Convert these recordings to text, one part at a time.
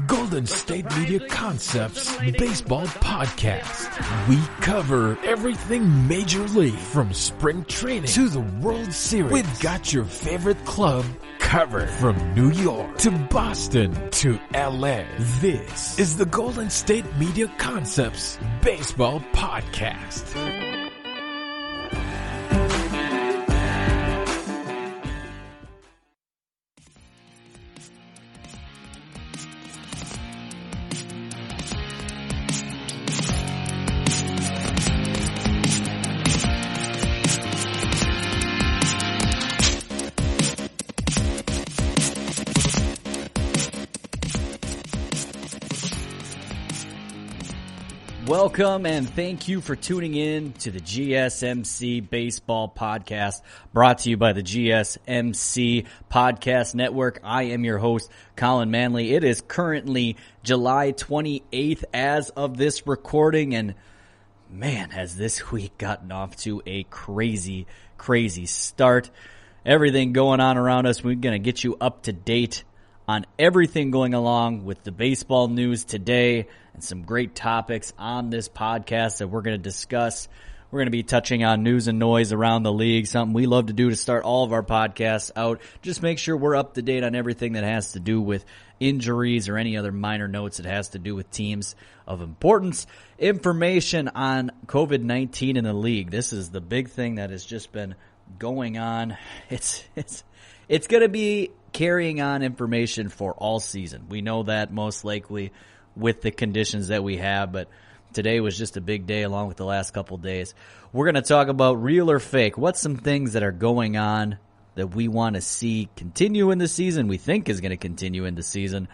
Golden State Media Concepts Baseball Podcast. We cover everything Major League from spring training to the World Series. We've got your favorite club covered from New York to Boston to LA. This is the Golden State Media Concepts Baseball Podcast. Welcome and thank you for tuning in to the GSMC Baseball Podcast, brought to you by the GSMC Podcast Network. I am your host, Collin Manley. It is currently July 28th as of this recording, and man, has this week gotten off to a crazy start. Everything going on around us, we're going to get you up to date on everything going along with the baseball news today, and some great topics on this podcast that we're going to discuss. We're going to be touching on news and noise around the league, something we love to do to start all of our podcasts out. Just make sure we're up to date on everything that has to do with injuries or any other minor notes that has to do with teams of importance. Information on COVID-19 in the league. This is the big thing that has just been going on. It's going to be carrying on information for all season. We know that most likely with the conditions that we have, but today was just a big day along with the last couple days. We're going to talk about real or fake. What's some things that are going on that we want to see continue in the season, we think is going to continue in the season,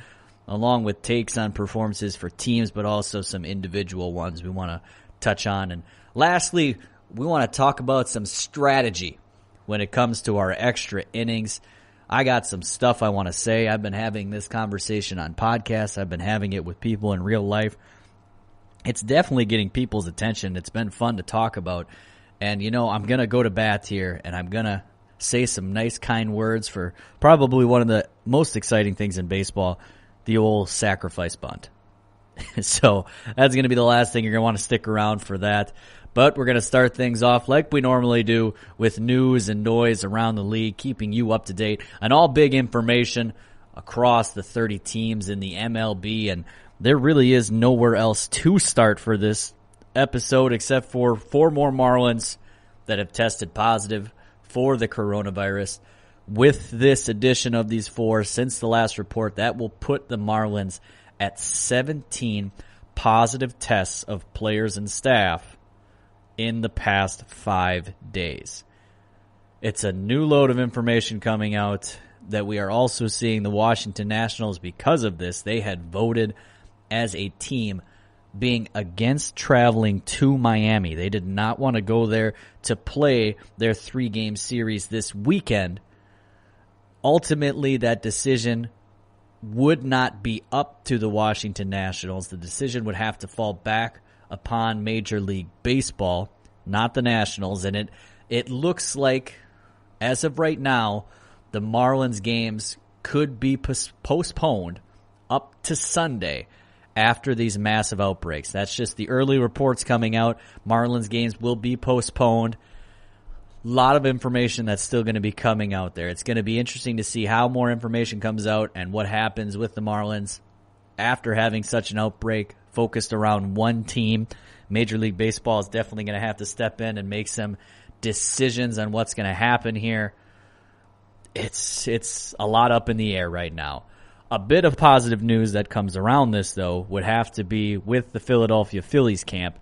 along with takes on performances for teams, but also some individual ones we want to touch on. And lastly, we want to talk about some strategy when it comes to our extra innings. I got some stuff I want to say. I've been having this conversation on podcasts. I've been having it with people in real life. It's definitely getting people's attention. It's been fun to talk about. And, you know, I'm going to go to bat here, and I'm going to say some nice, kind words for probably one of the most exciting things in baseball, the old sacrifice bunt. So that's going to be the last thing. You're going to want to stick around for that. But we're going to start things off like we normally do with news and noise around the league, keeping you up to date on all big information across the 30 teams in the MLB. And there really is nowhere else to start for this episode except for 4 more Marlins that have tested positive for the coronavirus. With this addition of these 4 since the last report, that will put the Marlins at 17 positive tests of players and staff in the past 5 days. It's a new load of information coming out that we are also seeing the Washington Nationals, because of this, they had voted as a team being against traveling to Miami. They did not want to go there to play their 3-game series this weekend. Ultimately, that decision would not be up to the Washington Nationals. The decision would have to fall back upon Major League Baseball, not the Nationals. And it looks like, as of right now, the Marlins games could be postponed up to Sunday after these massive outbreaks. That's just the early reports coming out. Marlins games will be postponed. A lot of information that's still going to be coming out there. It's going to be interesting to see how more information comes out and what happens with the Marlins after having such an outbreak focused around one team. Major League Baseball is definitely going to have to step in and make some decisions on what's going to happen here. It's a lot up in the air right now. A bit of positive news that comes around this, though, would have to be with the Philadelphia Phillies camp,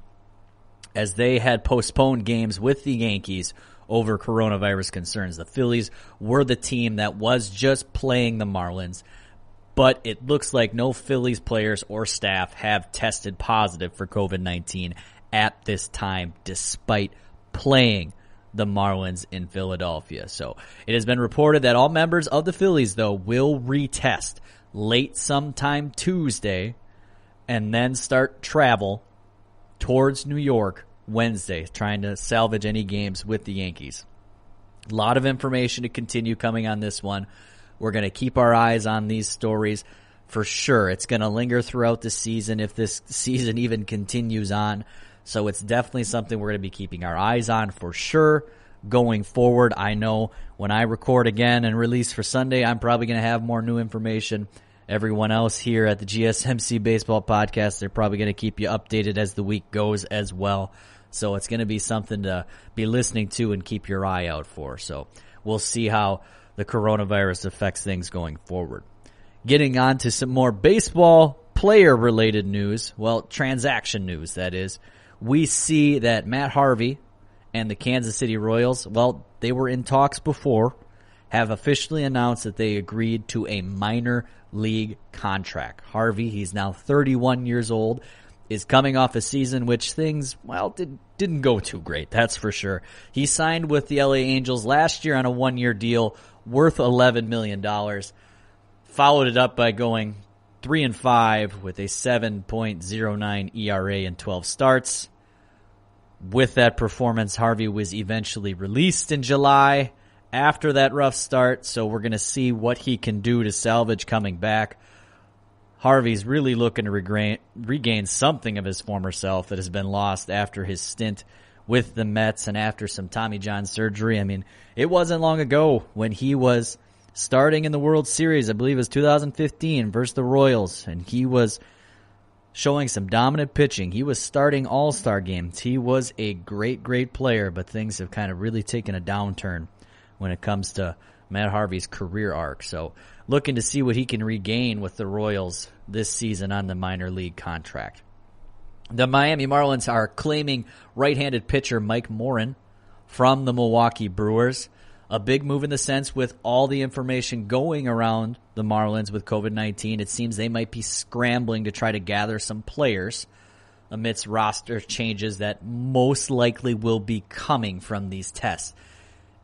as they had postponed games with the Yankees over coronavirus concerns. The Phillies were the team that was just playing the Marlins, but it looks like no Phillies players or staff have tested positive for COVID-19 at this time, despite playing the Marlins in Philadelphia. So it has been reported that all members of the Phillies, though, will retest late sometime Tuesday and then start travel towards New York Wednesday, trying to salvage any games with the Yankees. A lot of information to continue coming on this one. We're going to keep our eyes on these stories for sure. It's going to linger throughout the season if this season even continues on. So it's definitely something we're going to be keeping our eyes on for sure going forward. I know when I record again and release for Sunday, I'm probably going to have more new information. Everyone else here at the GSMC Baseball Podcast, they're probably going to keep you updated as the week goes as well. So it's going to be something to be listening to and keep your eye out for. So we'll see how the coronavirus affects things going forward. Getting on to some more baseball player-related news, well, transaction news, that is. We see that Matt Harvey and the Kansas City Royals, well, they were in talks before, have officially announced that they agreed to a minor league contract. Harvey, he's now 31 years old, is coming off a season which things, well, didn't go too great, that's for sure. He signed with the LA Angels last year on a one-year deal worth $11 million. Followed it up by going 3-5 with a 7.09 ERA in 12 starts. With that performance, Harvey was eventually released in July after that rough start, so we're going to see what he can do to salvage coming back. Harvey's really looking to regain something of his former self that has been lost after his stint with the Mets and after some Tommy John surgery. I mean, it wasn't long ago when he was starting in the World Series, I believe it was 2015 versus the Royals, and he was showing some dominant pitching. He was starting all-star games. He was a great, great player, but things have kind of really taken a downturn when it comes to Matt Harvey's career arc. So looking to see what he can regain with the Royals this season on the minor league contract. The Miami Marlins are claiming right-handed pitcher Mike Morin from the Milwaukee Brewers. A big move in the sense with all the information going around the Marlins with COVID-19. It seems they might be scrambling to try to gather some players amidst roster changes that most likely will be coming from these tests.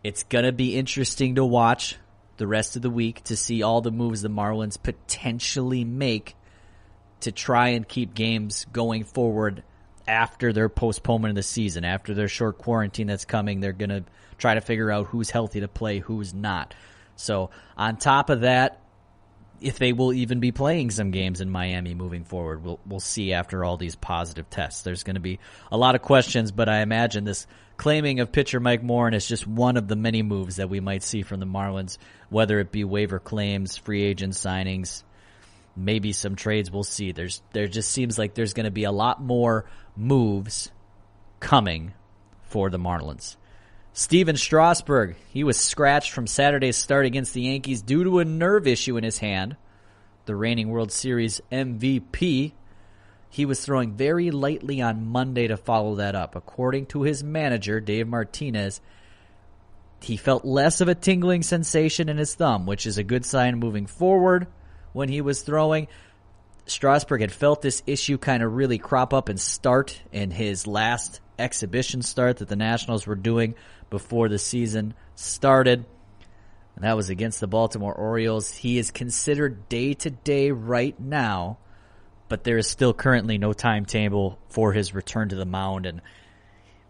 It's going to be interesting to watch the rest of the week to see all the moves the Marlins potentially make to try and keep games going forward after their postponement of the season, after their short quarantine that's coming. They're going to try to figure out who's healthy to play, who's not. So on top of that, if they will even be playing some games in Miami moving forward, we'll see after all these positive tests. There's going to be a lot of questions, but I imagine this claiming of pitcher Mike Morin is just one of the many moves that we might see from the Marlins, whether it be waiver claims, free agent signings, maybe some trades. We'll see. There just seems like there's going to be a lot more moves coming for the Marlins. Steven Strasburg, he was scratched from Saturday's start against the Yankees due to a nerve issue in his hand. The reigning World Series MVP, he was throwing very lightly on Monday to follow that up. According to his manager, Dave Martinez, he felt less of a tingling sensation in his thumb, which is a good sign moving forward when he was throwing. Strasburg had felt this issue kind of really crop up and start in his last exhibition start that the Nationals were doing before the season started, and that was against the Baltimore Orioles. He is considered day-to-day right now, but there is still currently no timetable for his return to the mound. And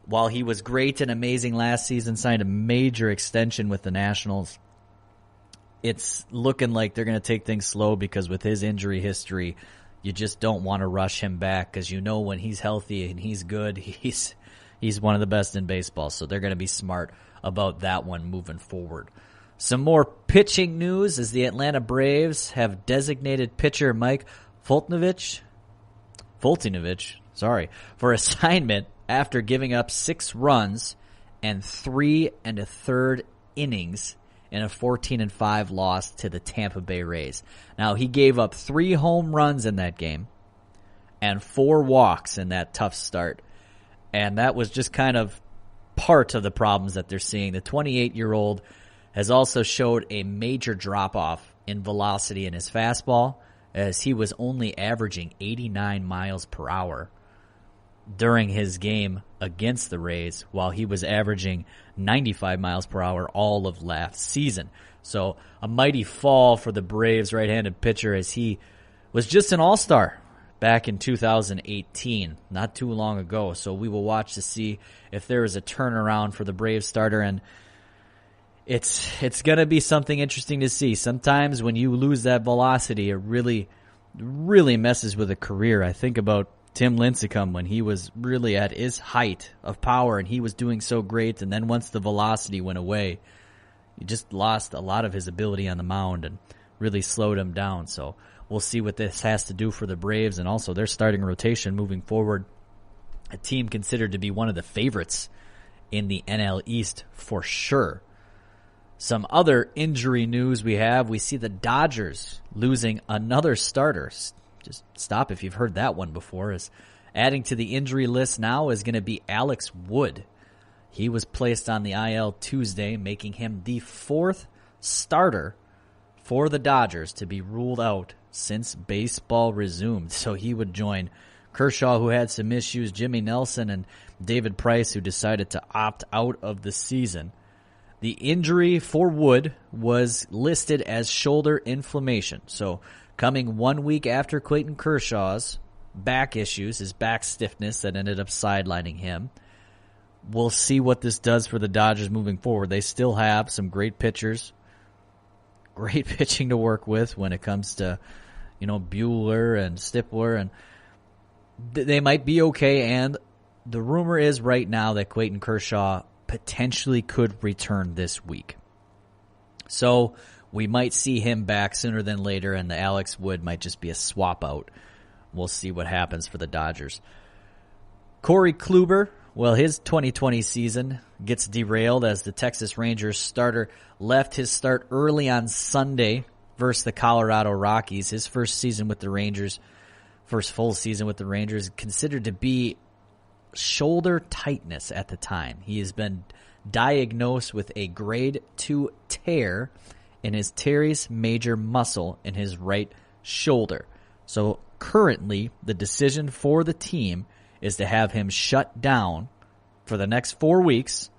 while he was great and amazing last season, signed a major extension with the Nationals, it's looking like they're going to take things slow because with his injury history, you just don't want to rush him back because you know when he's healthy and he's good, he's one of the best in baseball. So they're going to be smart about that one moving forward. Some more pitching news as the Atlanta Braves have designated pitcher Mike Foltynewicz for assignment after giving up 6 runs and 3 1/3 innings in a 14-5 loss to the Tampa Bay Rays. Now, he gave up 3 home runs in that game and 4 walks in that tough start. And that was just kind of part of the problems that they're seeing. The 28-year-old has also showed a major drop-off in velocity in his fastball, as he was only averaging 89 miles per hour during his game against the Rays, while he was averaging 95 miles per hour all of last season. So a mighty fall for the Braves right-handed pitcher, as he was just an all-star back in 2018, not too long ago. So we will watch to see if there is a turnaround for the Braves starter, and it's going to be something interesting to see. Sometimes when you lose that velocity, it really really messes with a career. I think about Tim Lincecum when he was really at his height of power and he was doing so great, and then once the velocity went away, he just lost a lot of his ability on the mound and really slowed him down. So we'll see what this has to do for the Braves and also their starting rotation moving forward. A team considered to be one of the favorites in the NL East for sure. Some other injury news we see the Dodgers losing another starter. Just stop if you've heard that one before. As adding to the injury list now is going to be Alex Wood. He was placed on the IL Tuesday, making him the fourth starter for the Dodgers to be ruled out since baseball resumed. So he would join Kershaw, who had some issues, Jimmy Nelson, and David Price, who decided to opt out of the season. The injury for Wood was listed as shoulder inflammation. So coming 1 week after Clayton Kershaw's back issues, his back stiffness that ended up sidelining him. We'll see what this does for the Dodgers moving forward. They still have some great pitchers, great pitching to work with when it comes to, Buehler and Stipler, and they might be okay. And the rumor is right now that Clayton Kershaw potentially could return this week. So we might see him back sooner than later, and the Alex Wood might just be a swap out. We'll see what happens for the Dodgers. Corey Kluber, well, his 2020 season gets derailed as the Texas Rangers starter left his start early on Sunday versus the Colorado Rockies. His first season with the Rangers, first full season with the Rangers, considered to be shoulder tightness at the time. He has been diagnosed with a grade 2 tear in his teres major muscle in his right shoulder. So currently, the decision for the team is to have him shut down for the next 4 weeks,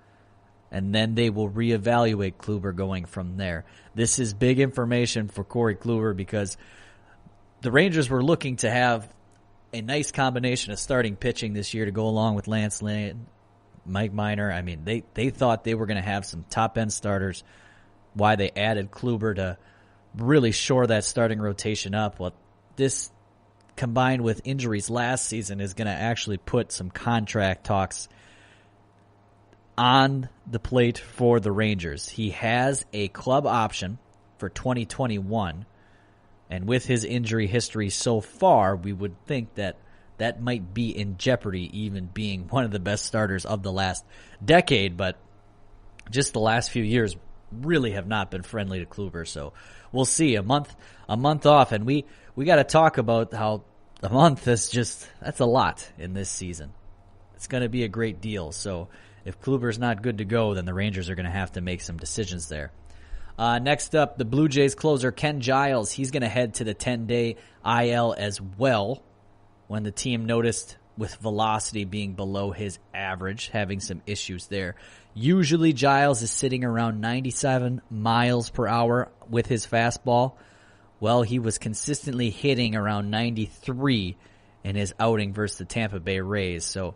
and then they will reevaluate Kluber going from there. This is big information for Corey Kluber because the Rangers were looking to have a nice combination of starting pitching this year to go along with Lance Lynn, Mike Minor. I mean, they thought they were going to have some top-end starters. Why they added Kluber to really shore that starting rotation up. Well, this combined with injuries last season is going to actually put some contract talks on the plate for the Rangers. He has a club option for 2021, and with his injury history so far, we would think that that might be in jeopardy, even being one of the best starters of the last decade, but just the last few years really have not been friendly to Kluber. So we'll see. A month off, and we got to talk about how a month is that's a lot in this season. It's going to be a great deal. So if Kluber's not good to go, then the Rangers are going to have to make some decisions there. Next up, the Blue Jays closer Ken Giles. He's going to head to the 10-day IL as well when the team noticed with velocity being below his average, having some issues there. Usually Giles is sitting around 97 miles per hour with his fastball. Well, he was consistently hitting around 93 in his outing versus the Tampa Bay Rays. So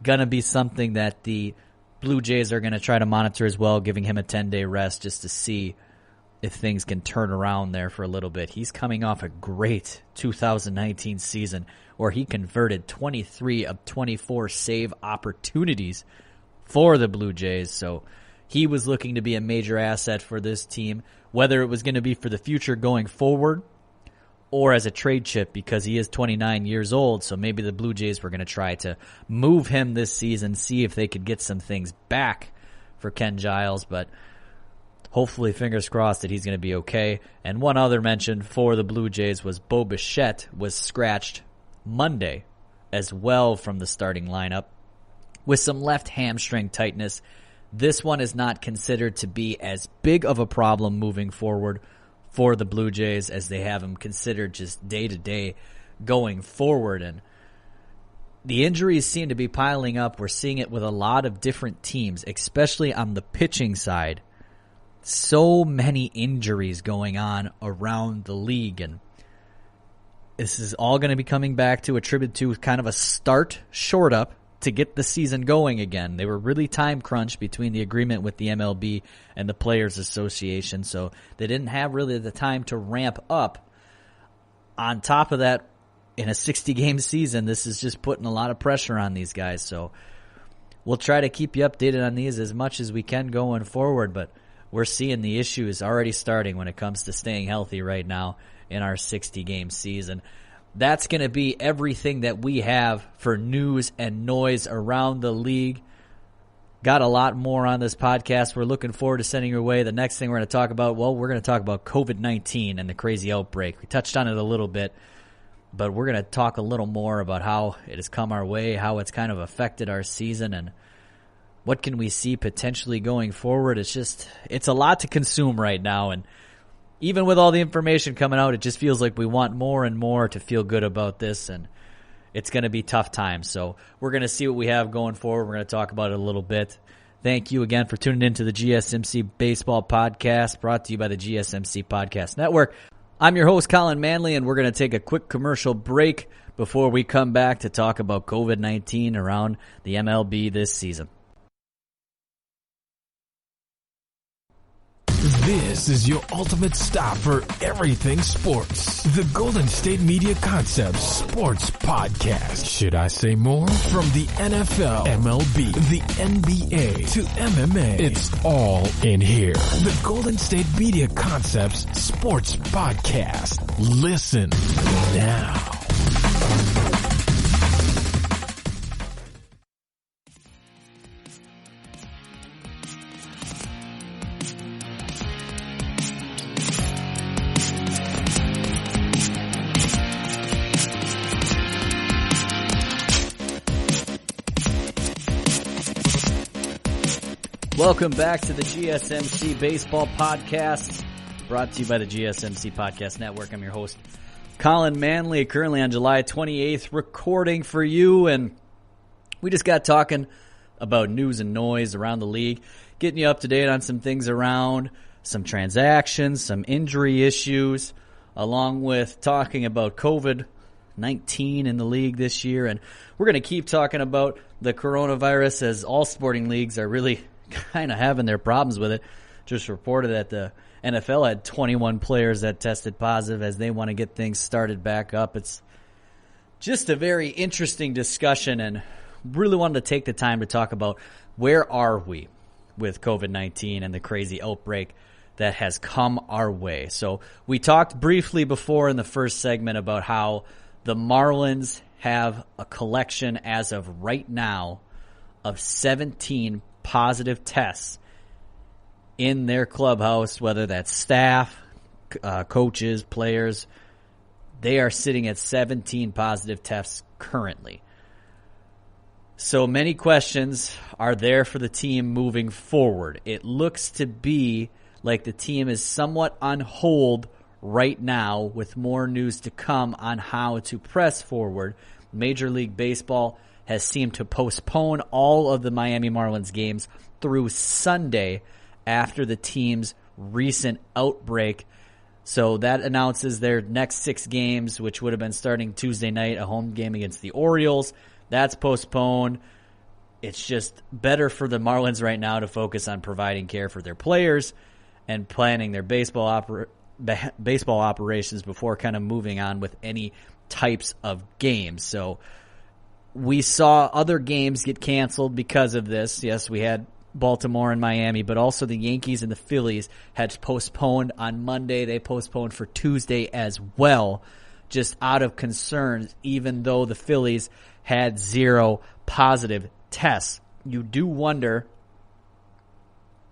going to be something that the Blue Jays are going to try to monitor as well, giving him a 10-day rest just to see if things can turn around there for a little bit. He's coming off a great 2019 season where he converted 23 of 24 save opportunities for the Blue Jays. So he was looking to be a major asset for this team, whether it was going to be for the future going forward or as a trade chip because he is 29 years old. So maybe the Blue Jays were going to try to move him this season, see if they could get some things back for Ken Giles. But hopefully, fingers crossed that he's going to be okay. And one other mention for the Blue Jays was Bo Bichette was scratched Monday as well from the starting lineup with some left hamstring tightness. This one is not considered to be as big of a problem moving forward for the Blue Jays as they have him considered just day-to-day going forward. And the injuries seem to be piling up. We're seeing it with a lot of different teams, especially on the pitching side. So many injuries going on around the league, and this is all going to be coming back to attribute to kind of a start short up to get the season going again. They were really time crunched between the agreement with the MLB and the Players Association, so they didn't have really the time to ramp up on top of that, in a 60-game season, this is just putting a lot of pressure on these guys. So we'll try to keep you updated on these as much as we can going forward, but we're seeing the issues already starting when it comes to staying healthy right now in our 60-game season. That's going to be everything that we have for news and noise around the league. Got a lot more on this podcast. We're looking forward to sending your way. The next thing we're going to talk about, well, we're going to talk about COVID-19 and the crazy outbreak. We touched on it a little bit, but we're going to talk a little more about how it has come our way, how it's kind of affected our season, and what can we see potentially going forward. It's a lot to consume right now, and even with all the information coming out, it just feels like we want more and more to feel good about this, and it's going to be tough times. So we're going to see what we have going forward. We're going to talk about it a little bit. Thank you again for tuning into the GSMC Baseball Podcast, brought to you by the GSMC Podcast Network. I'm your host, Collin Manley, and we're going to take a quick commercial break before we come back to talk about COVID-19 around the MLB this season. This is your ultimate stop for everything sports. The Golden State Media Concepts Sports Podcast. Should I say more? From the NFL, MLB, the NBA to MMA, it's all in here. The Golden State Media Concepts Sports Podcast. Listen now. Welcome back to the GSMC Baseball Podcast, brought to you by the GSMC Podcast Network. I'm your host, Collin Manley, currently on July 28th, recording for you, and we just got talking about news and noise around the league, getting you up to date on some things around, some transactions, some injury issues, along with talking about COVID-19 in the league this year, and we're going to keep talking about the coronavirus as all sporting leagues are really kind of having their problems with it. Just reported that the NFL had 21 players that tested positive as they want to get things started back up. It's just a very interesting discussion, and really wanted to take the time to talk about where are we with COVID-19 and the crazy outbreak that has come our way. So we talked briefly before in the first segment about how the Marlins have a collection as of right now of 17 positive tests in their clubhouse, whether that's staff, coaches, players. They are sitting at 17 positive tests currently. So many questions are there for the team moving forward. It looks to be like the team is somewhat on hold right now, with more news to come on how to press forward. Major League Baseball has seemed to postpone all of the Miami Marlins games through Sunday after the team's recent outbreak. So that announces their next 6 games, which would have been starting Tuesday night, a home game against the Orioles. That's postponed. It's just better for the Marlins right now to focus on providing care for their players and planning their baseball operations before kind of moving on with any types of games. So we saw other games get canceled because of this. Yes, we had Baltimore and Miami, but also the Yankees and the Phillies had postponed on Monday. They postponed for Tuesday as well, just out of concern, even though the Phillies had 0 positive tests. You do wonder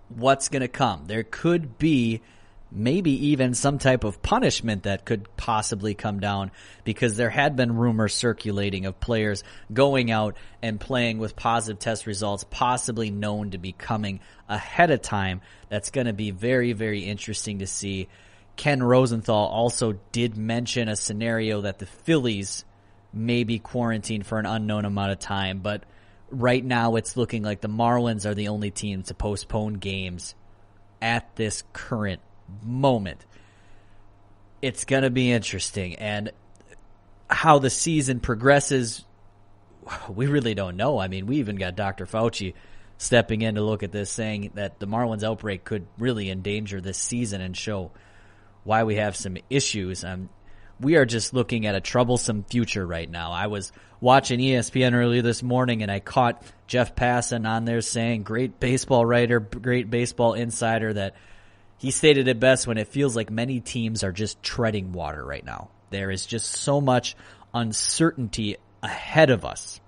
what's going to come. There could be maybe even some type of punishment that could possibly come down, because there had been rumors circulating of players going out and playing with positive test results, possibly known to be coming ahead of time. That's going to be very, very interesting to see. Ken Rosenthal also did mention a scenario that the Phillies may be quarantined for an unknown amount of time, but right now it's looking like the Marlins are the only team to postpone games at this current moment. It's going to be interesting, and how the season progresses, we really don't know. I mean, we even got Dr. Fauci stepping in to look at this, saying that the Marlins outbreak could really endanger this season and show why we have some issues. we are just looking at a troublesome future right now. I was watching ESPN earlier this morning, and I caught Jeff Passan on there saying, great baseball writer, great baseball insider, that he stated it best when it feels like many teams are just treading water right now. There is just so much uncertainty ahead of us,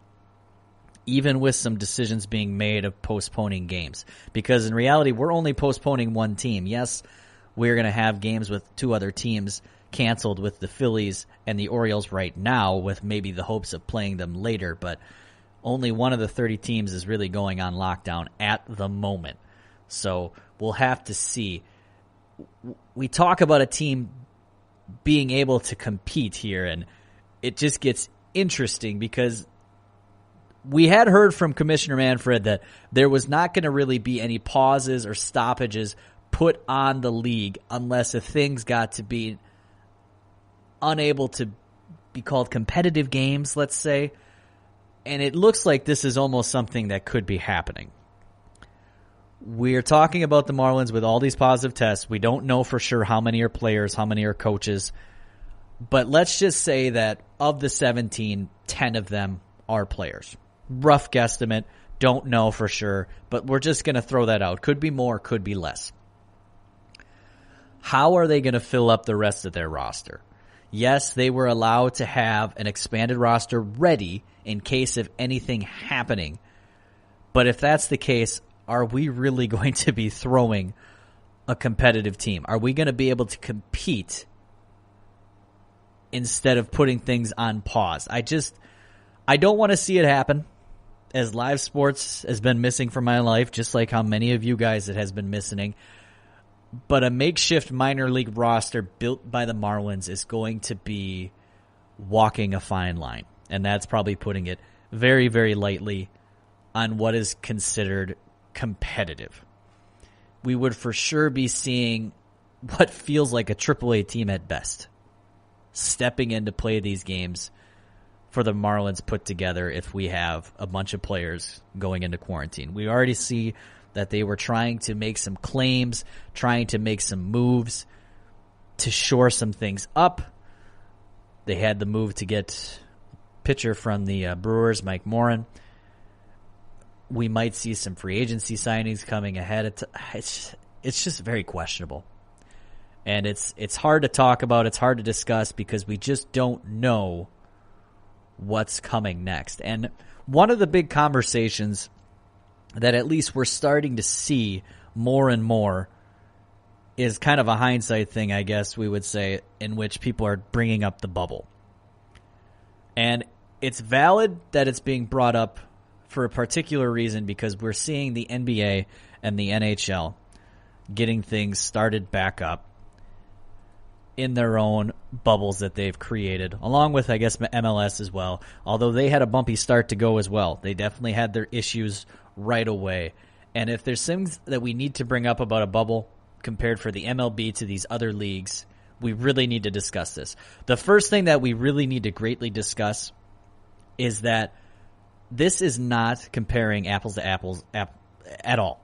even with some decisions being made of postponing games. Because in reality, we're only postponing one team. Yes, we're going to have games with two other teams canceled, with the Phillies and the Orioles right now, with maybe the hopes of playing them later, but only one of the 30 teams is really going on lockdown at the moment. So we'll have to see. We talk about a team being able to compete here, and it just gets interesting because we had heard from Commissioner Manfred that there was not going to really be any pauses or stoppages put on the league unless if things got to be unable to be called competitive games, let's say. And it looks like this is almost something that could be happening. We're talking about the Marlins with all these positive tests. We don't know for sure how many are players, how many are coaches. But let's just say that of the 17, 10 of them are players. Rough guesstimate. Don't know for sure. But we're just going to throw that out. Could be more, could be less. How are they going to fill up the rest of their roster? Yes, they were allowed to have an expanded roster ready in case of anything happening. But if that's the case, are we really going to be throwing a competitive team? Are we going to be able to compete instead of putting things on pause? I don't want to see it happen, as live sports has been missing from my life, just like how many of you guys it has been missing. But a makeshift minor league roster built by the Marlins is going to be walking a fine line. And that's probably putting it very, very lightly on what is considered competitive. We would for sure be seeing what feels like a AAA team at best stepping in to play these games for the Marlins put together if we have a bunch of players going into quarantine. We already see that they were trying to make some claims, trying to make some moves to shore some things up. They had the move to get pitcher from the Brewers, Mike Morin. We might see some free agency signings coming ahead. It's just very questionable. And it's hard to talk about, it's hard to discuss because we just don't know what's coming next. And one of the big conversations that at least we're starting to see more and more is kind of a hindsight thing, I guess we would say, in which people are bringing up the bubble. And it's valid that it's being brought up for a particular reason because we're seeing the NBA and the NHL getting things started back up in their own bubbles that they've created, along with, I guess, MLS as well, although they had a bumpy start to go as well. They definitely had their issues right away. And if there's things that we need to bring up about a bubble compared for the MLB to these other leagues, we really need to discuss this. The first thing that we really need to greatly discuss is that this is not comparing apples to apples at all.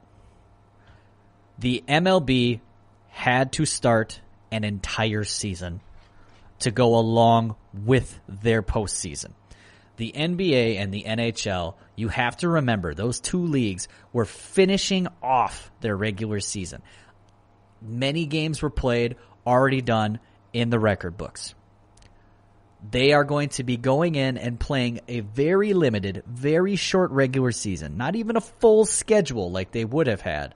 The MLB had to start an entire season to go along with their postseason. The NBA and the NHL, you have to remember, those two leagues were finishing off their regular season. Many games were played, already done in the record books. They are going to be going in and playing a very limited, very short regular season, not even a full schedule like they would have had,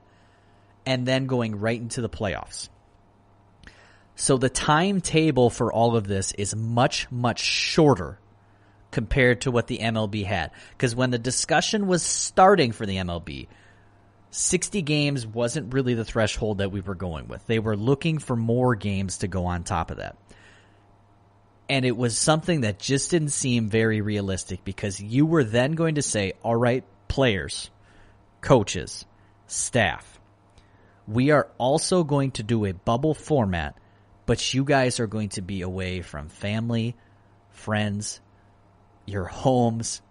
and then going right into the playoffs. So the timetable for all of this is much, much shorter compared to what the MLB had. Because when the discussion was starting for the MLB, 60 games wasn't really the threshold that we were going with. They were looking for more games to go on top of that. And it was something that just didn't seem very realistic because you were then going to say, all right, players, coaches, staff, we are also going to do a bubble format, but you guys are going to be away from family, friends, your homes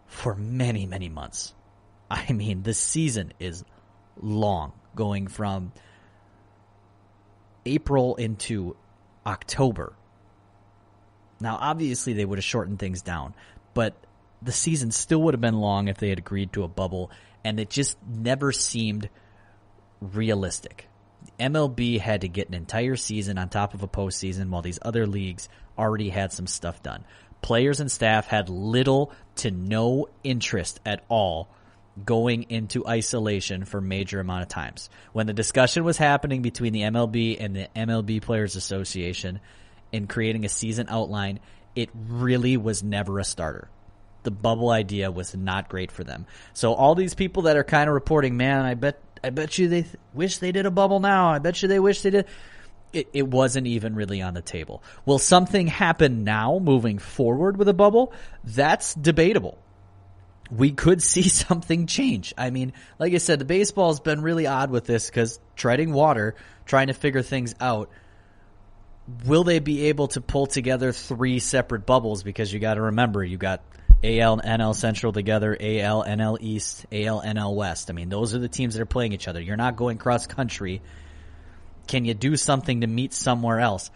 for many, many months. I mean, the season is long, going from April into October. Now, obviously, they would have shortened things down, but the season still would have been long if they had agreed to a bubble, and it just never seemed realistic. MLB had to get an entire season on top of a postseason while these other leagues already had some stuff done. Players and staff had little to no interest at all going into isolation for a major amount of times. When the discussion was happening between the MLB and the MLB Players Association in creating a season outline, it really was never a starter. The bubble idea was not great for them. So all these people that are kind of reporting, man, I bet you they wish they did a bubble now. I bet you they wish they did. It wasn't even really on the table. Will something happen now moving forward with a bubble? That's debatable. We could see something change. I mean, like I said, the baseball's been really odd with this because treading water, trying to figure things out. Will they be able to pull together 3 separate bubbles? Because you got to remember, you got AL, NL Central together, AL, NL East, AL, NL West. I mean, those are the teams that are playing each other. You're not going cross country. Can you do something to meet somewhere else?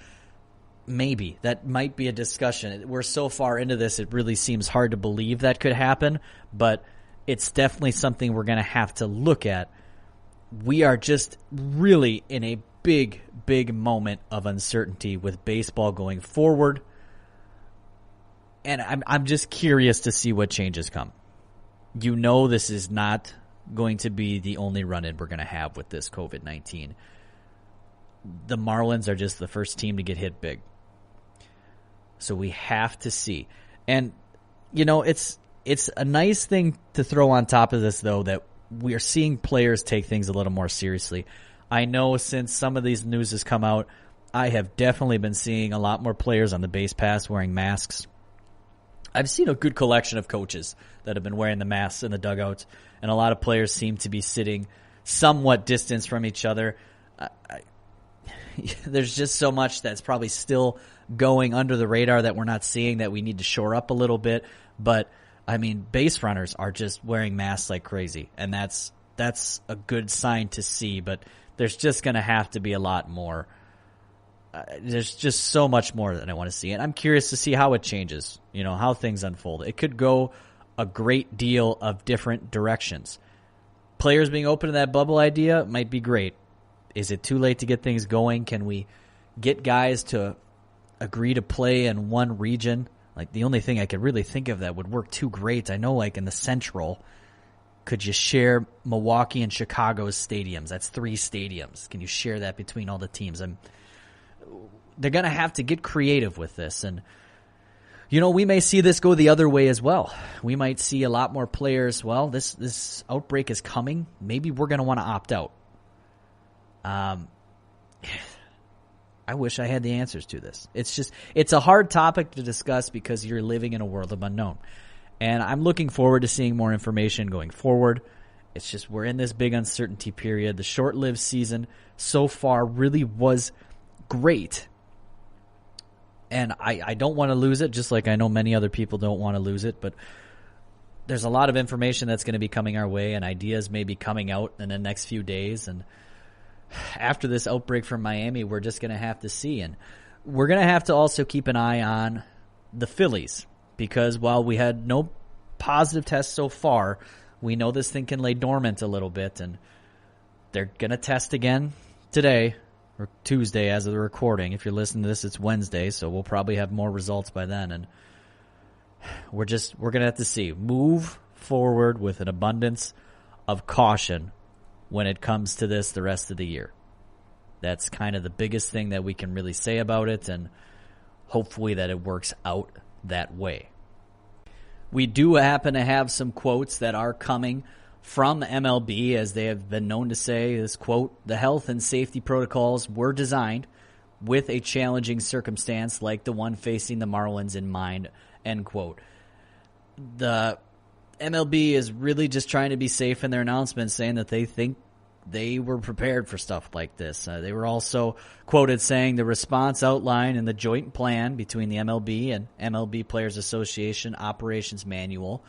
Maybe. That might be a discussion. We're so far into this, it really seems hard to believe that could happen, but it's definitely something we're going to have to look at. We are just really in a big, big moment of uncertainty with baseball going forward, and I'm just curious to see what changes come. You know, this is not going to be the only run-in we're going to have with this COVID-19. The Marlins are just the first team to get hit big. So we have to see. And, you know, it's a nice thing to throw on top of this, though, that we are seeing players take things a little more seriously. I know since some of these news has come out, I have definitely been seeing a lot more players on the base pass wearing masks. I've seen a good collection of coaches that have been wearing the masks in the dugouts, and a lot of players seem to be sitting somewhat distanced from each other. There's just so much that's probably still going under the radar that we're not seeing that we need to shore up a little bit. But, I mean, base runners are just wearing masks like crazy, and that's a good sign to see. But there's just going to have to be a lot more. There's just so much more that I want to see, and I'm curious to see how it changes, you know, how things unfold. It could go a great deal of different directions. Players being open to that bubble idea might be great. Is it too late to get things going? Can we get guys to agree to play in one region? Like, the only thing I could really think of that would work too great, I know, like in the Central, could you share Milwaukee and Chicago's stadiums? That's 3 stadiums. Can you share that between all the teams? They're going to have to get creative with this. And, you know, we may see this go the other way as well. We might see a lot more players, well, this outbreak is coming. Maybe we're going to want to opt out. I wish I had the answers to this. It's a hard topic to discuss because you're living in a world of unknown. And I'm looking forward to seeing more information going forward. It's just we're in this big uncertainty period. The short-lived season so far really was great. And I don't want to lose it, just like I know many other people don't want to lose it. But there's a lot of information that's going to be coming our way, and ideas may be coming out in the next few days. And after this outbreak from Miami, we're just going to have to see. And we're going to have to also keep an eye on the Phillies, because while we had no positive tests so far, we know this thing can lay dormant a little bit, and they're going to test again today, or Tuesday as of the recording. If you're listening to this, it's Wednesday, so we'll probably have more results by then. And we're going to have to see. Move forward with an abundance of caution when it comes to this the rest of the year. That's kind of the biggest thing that we can really say about it, and hopefully that it works out that way. We do happen to have some quotes that are coming from MLB, as they have been known to say. This quote, "The health and safety protocols were designed with a challenging circumstance like the one facing the Marlins in mind," end quote. The MLB is really just trying to be safe in their announcements, saying that they think they were prepared for stuff like this. They were also quoted saying the response outlined in the joint plan between the MLB and MLB Players Association Operations Manual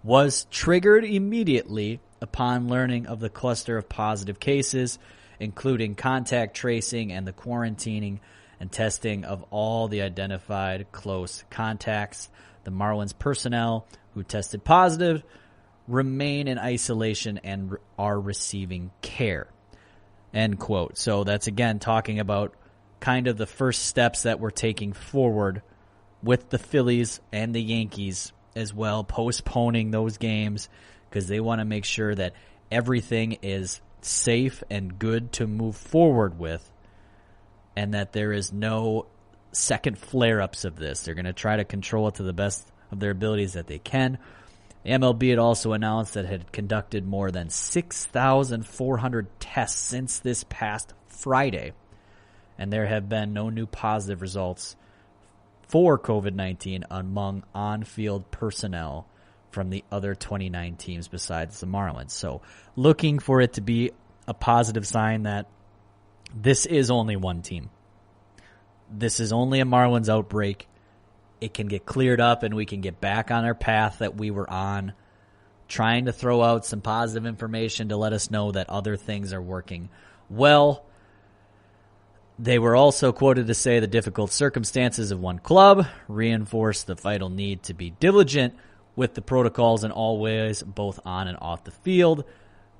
was triggered immediately upon learning of the cluster of positive cases, including contact tracing and the quarantining and testing of all the identified close contacts. The Marlins personnel who tested positive remain in isolation and are receiving care. End quote. So that's again talking about kind of the first steps that we're taking forward with the Phillies and the Yankees as well, postponing those games because they want to make sure that everything is safe and good to move forward with and that there is no second flare-ups of this. They're going to try to control it to the best of their abilities that they can. The MLB had also announced that it had conducted more than 6,400 tests since this past Friday, and there have been no new positive results for COVID-19 among on-field personnel from the other 29 teams besides the Marlins. So looking for it to be a positive sign that this is only one team. This is only a Marlins outbreak. It can get cleared up and we can get back on our path that we were on, trying to throw out some positive information to let us know that other things are working well. They were also quoted to say the difficult circumstances of one club reinforce the vital need to be diligent with the protocols in all ways, both on and off the field.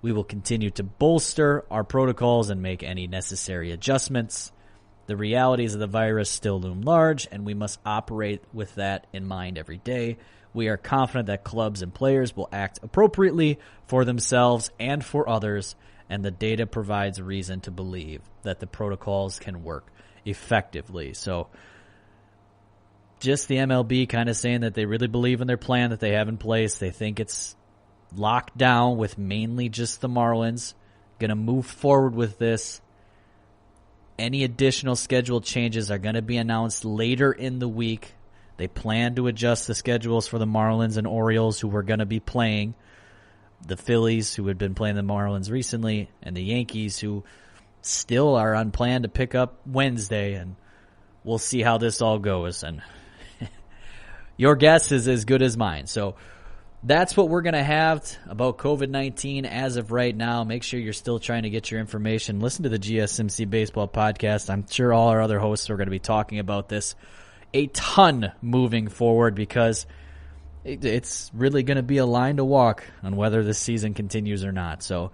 We will continue to bolster our protocols and make any necessary adjustments. The realities of the virus still loom large, and we must operate with that in mind every day. We are confident that clubs and players will act appropriately for themselves and for others, and the data provides reason to believe that the protocols can work effectively. So just the MLB kind of saying that they really believe in their plan that they have in place. They think it's locked down with mainly just the Marlins. Going to move forward with this. Any additional schedule changes are going to be announced later in the week. They plan to adjust the schedules for the Marlins and Orioles, who were going to be playing, the Phillies, who had been playing the Marlins recently, and the Yankees, who still are on plan to pick up Wednesday, and we'll see how this all goes. And your guess is as good as mine. So that's what we're going to have about COVID-19 as of right now. Make sure you're still trying to get your information. Listen to the GSMC Baseball Podcast. I'm sure all our other hosts are going to be talking about this a ton moving forward because it's really going to be a line to walk on whether this season continues or not. So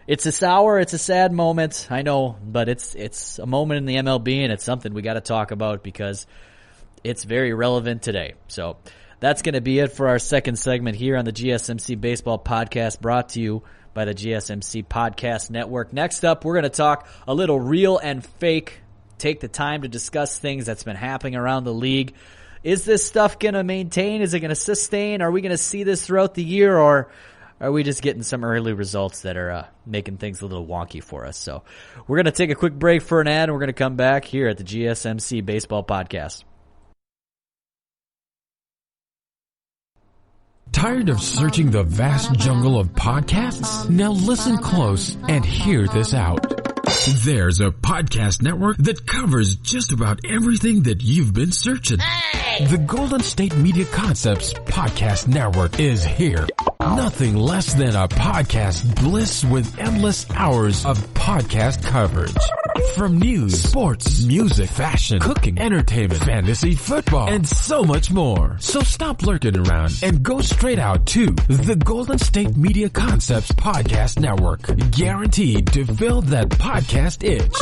it's a sour, it's a sad moment, I know, but it's a moment in the MLB, and it's something we got to talk about because it's very relevant today. So that's going to be it for our second segment here on the GSMC Baseball Podcast, brought to you by the GSMC Podcast Network. Next up, we're going to talk a little real and fake. Take the time to discuss things that's been happening around the league. Is this stuff going to maintain? Is it going to sustain? Are we going to see this throughout the year, or are we just getting some early results that are making things a little wonky for us? So we're going to take a quick break for an ad, and we're going to come back here at the GSMC Baseball Podcast. Tired of searching the vast jungle of podcasts? Now listen close and hear this out. There's a podcast network that covers just about everything that you've been searching. Hey! The Golden State Media Concepts Podcast Network is here. Nothing less than a podcast bliss with endless hours of podcast coverage. From news, sports, music, fashion, cooking, entertainment, fantasy, football, and so much more. So stop lurking around and go straight out to the Golden State Media Concepts Podcast Network. Guaranteed to fill that podcast itch.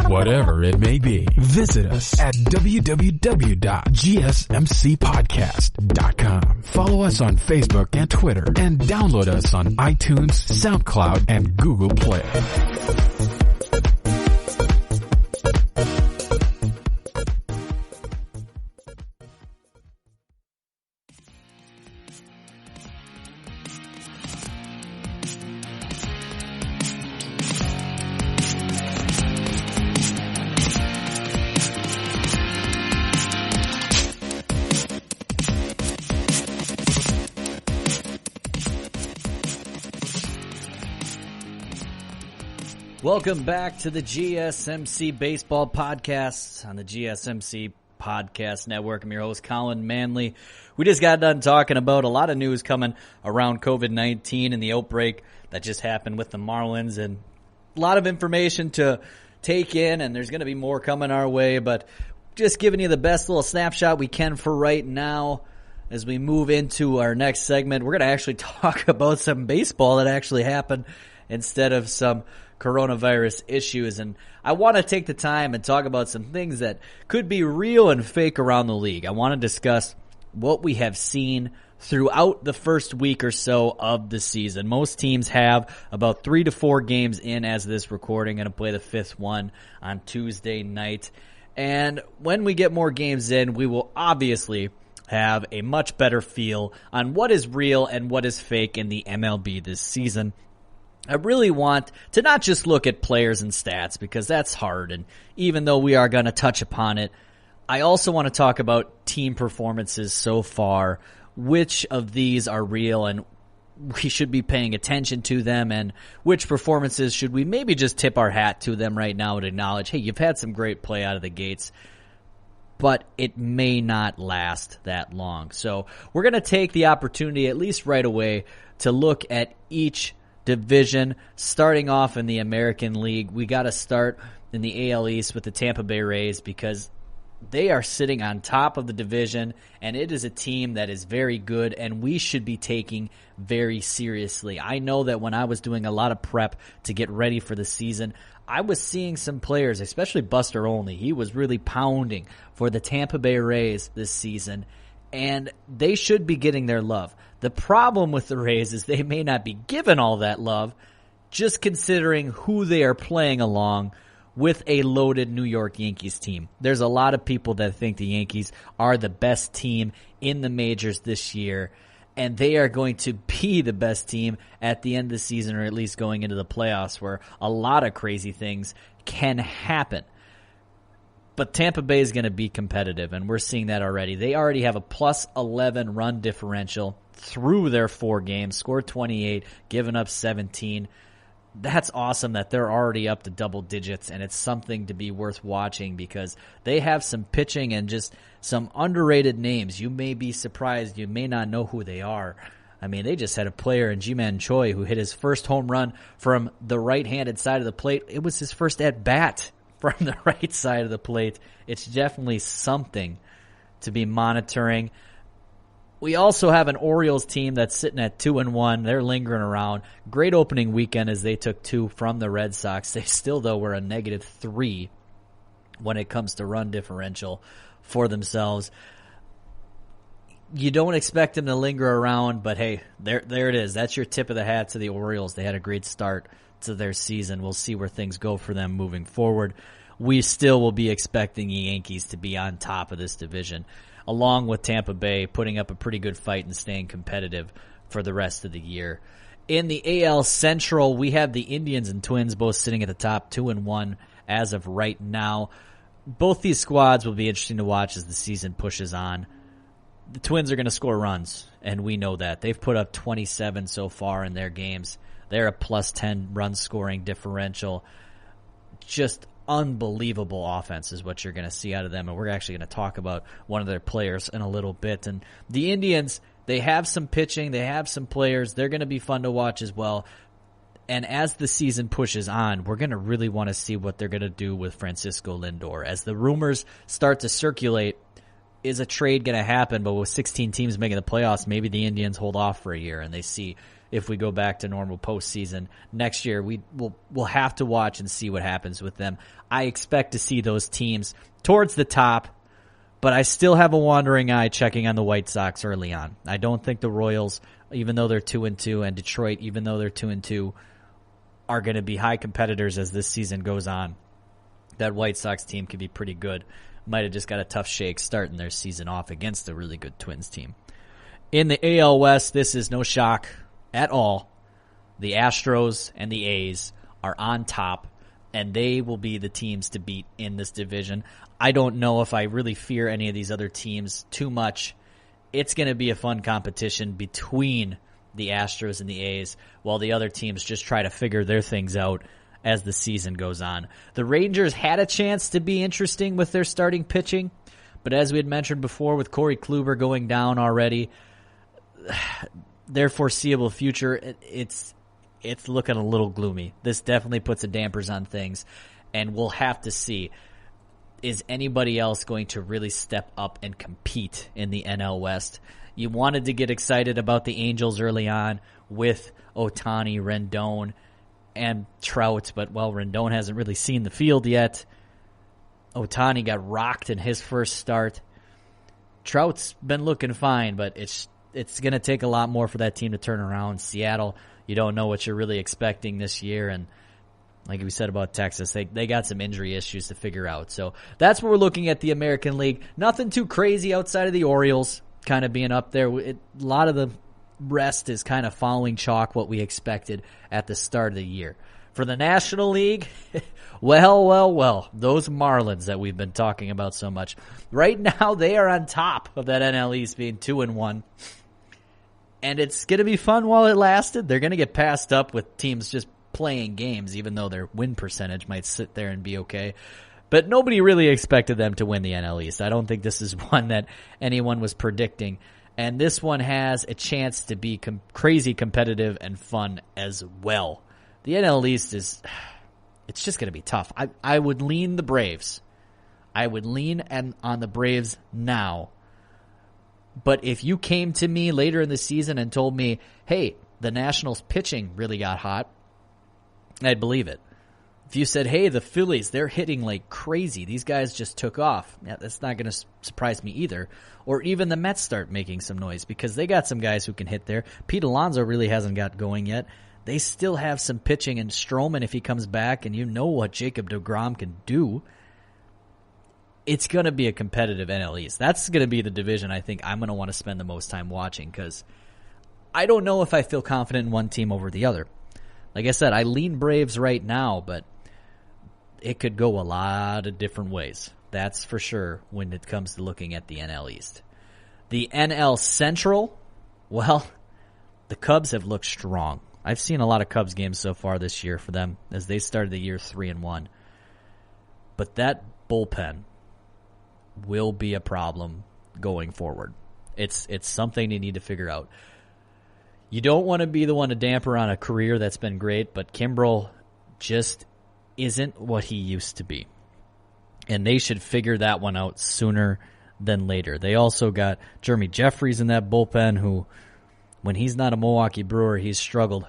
Whatever it may be. Visit us at www.gsmcpodcast.com. Follow us on Facebook and Twitter, and download us on iTunes, SoundCloud, and Google Play. Welcome back to the GSMC Baseball Podcast on the GSMC Podcast Network. I'm your host, Collin Manley. We just got done talking about a lot of news coming around COVID-19 and the outbreak that just happened with the Marlins, and a lot of information to take in, and there's going to be more coming our way, but just giving you the best little snapshot we can for right now. As we move into our next segment, we're going to actually talk about some baseball that actually happened instead of some coronavirus issues. And I want to take the time and talk about some things that could be real and fake around the league. I want to discuss what we have seen throughout the first week or so of the season. Most teams have about 3 to 4 games in as of this recording, going to play the 5th one on Tuesday night. And when we get more games in, we will obviously have a much better feel on what is real and what is fake in the MLB this season. I really want to not just look at players and stats, because that's hard, and even though we are going to touch upon it, I also want to talk about team performances so far, which of these are real and we should be paying attention to them, and which performances should we maybe just tip our hat to them right now and acknowledge, hey, you've had some great play out of the gates, but it may not last that long. So we're going to take the opportunity, at least right away, to look at each division. Starting off in the American League, we got to start in the AL East with the Tampa Bay Rays, because they are sitting on top of the division, and it is a team that is very good, and we should be taking very seriously. I know that when I was doing a lot of prep to get ready for the season, I was seeing some players, especially Buster Olney. He was really pounding for the Tampa Bay Rays this season, and they should be getting their love. The problem with the Rays is they may not be given all that love, just considering who they are playing along with a loaded New York Yankees team. There's a lot of people that think the Yankees are the best team in the majors this year, and they are going to be the best team at the end of the season, or at least going into the playoffs, where a lot of crazy things can happen. But Tampa Bay is going to be competitive, and we're seeing that already. They already have a plus 11 run differential through their 4 games, scored 28, given up 17. That's awesome that they're already up to double digits, and it's something to be worth watching, because they have some pitching and just some underrated names. You may be surprised. You may not know who they are. I mean, they just had a player in Ji-Man Choi who hit his first home run from the right-handed side of the plate. It was his first at-bat from the right side of the plate. It's definitely something to be monitoring. We also have an Orioles team that's sitting at 2-1. They're lingering around. Great opening weekend as they took 2 from the Red Sox. They still, though, were a -3 when it comes to run differential for themselves. You don't expect them to linger around, but hey, there it is. That's your tip of the hat to the Orioles. They had a great start to their season. We'll see where things go for them moving forward. We still will be expecting the Yankees to be on top of this division, along with Tampa Bay putting up a pretty good fight and staying competitive for the rest of the year. In the AL Central, we have the Indians and Twins both sitting at the top, 2-1 as of right now. Both these squads will be interesting to watch as the season pushes on. The Twins are going to score runs, and we know that. They've put up 27 so far in their games. They're a plus 10 run scoring differential. Just unbelievable offense is what you're going to see out of them, and we're actually going to talk about one of their players in a little bit. And the Indians, they have some pitching, they have some players. They're going to be fun to watch as well. And as the season pushes on, we're going to really want to see what they're going to do with Francisco Lindor. As the rumors start to circulate, is a trade going to happen? But with 16 teams making the playoffs, maybe the Indians hold off for a year and they see if we go back to normal postseason next year. We'll have to watch and see what happens with them. I expect to see those teams towards the top, but I still have a wandering eye checking on the White Sox early on. I don't think the Royals, even though they're 2-2, and Detroit, even though they're 2-2, are going to be high competitors as this season goes on. That White Sox team could be pretty good. Might have just got a tough shake starting their season off against a really good Twins team. In the AL West, this is no shock at all. The Astros and the A's are on top, and they will be the teams to beat in this division. I don't know if I really fear any of these other teams too much. It's going to be a fun competition between the Astros and the A's, while the other teams just try to figure their things out as the season goes on. The Rangers had a chance to be interesting with their starting pitching, but as we had mentioned before, with Corey Kluber going down already, their foreseeable future, it's looking a little gloomy. This definitely puts a dampers on things. And we'll have to see, is anybody else going to really step up and compete in the NL West? You wanted to get excited about the Angels early on with Ohtani, Rendon, and Trout, but, well, Rendon hasn't really seen the field yet. Ohtani got rocked in his first start. Trout's been looking fine, but it's going to take a lot more for that team to turn around. Seattle, you don't know what you're really expecting this year, and like we said about Texas, they got some injury issues to figure out. So that's what we're looking at the American League. Nothing too crazy outside of the Orioles kind of being up there. A lot of the rest is kind of following chalk what we expected at the start of the year. For the National League, well, those Marlins that we've been talking about so much. Right now, they are on top of that NL East being 2-1. And it's going to be fun while it lasted. They're going to get passed up with teams just playing games, even though their win percentage might sit there and be okay. But nobody really expected them to win the NL East. I don't think this is one that anyone was predicting. And this one has a chance to be crazy competitive and fun as well. The NL East it's just going to be tough. I would lean the Braves. I would lean on the Braves now. But if you came to me later in the season and told me, hey, the Nationals pitching really got hot, I'd believe it. If you said, hey, the Phillies, they're hitting like crazy. These guys just took off. Yeah, that's not going to surprise me either. Or even the Mets start making some noise because they got some guys who can hit there. Pete Alonso really hasn't got going yet. They still have some pitching, and Stroman, if he comes back, and you know what Jacob deGrom can do, it's going to be a competitive NL East. That's going to be the division I think I'm going to want to spend the most time watching because I don't know if I feel confident in one team over the other. Like I said, I lean Braves right now, but it could go a lot of different ways. That's for sure when it comes to looking at the NL East. The NL Central, well, the Cubs have looked strong. I've seen a lot of Cubs games so far this year for them as they started the year 3-1. But that bullpen will be a problem going forward. It's something they need to figure out. You don't want to be the one to damper on a career that's been great, but Kimbrel just isn't what he used to be. And they should figure that one out sooner than later. They also got Jeremy Jeffries in that bullpen who, when he's not a Milwaukee Brewer, he's struggled.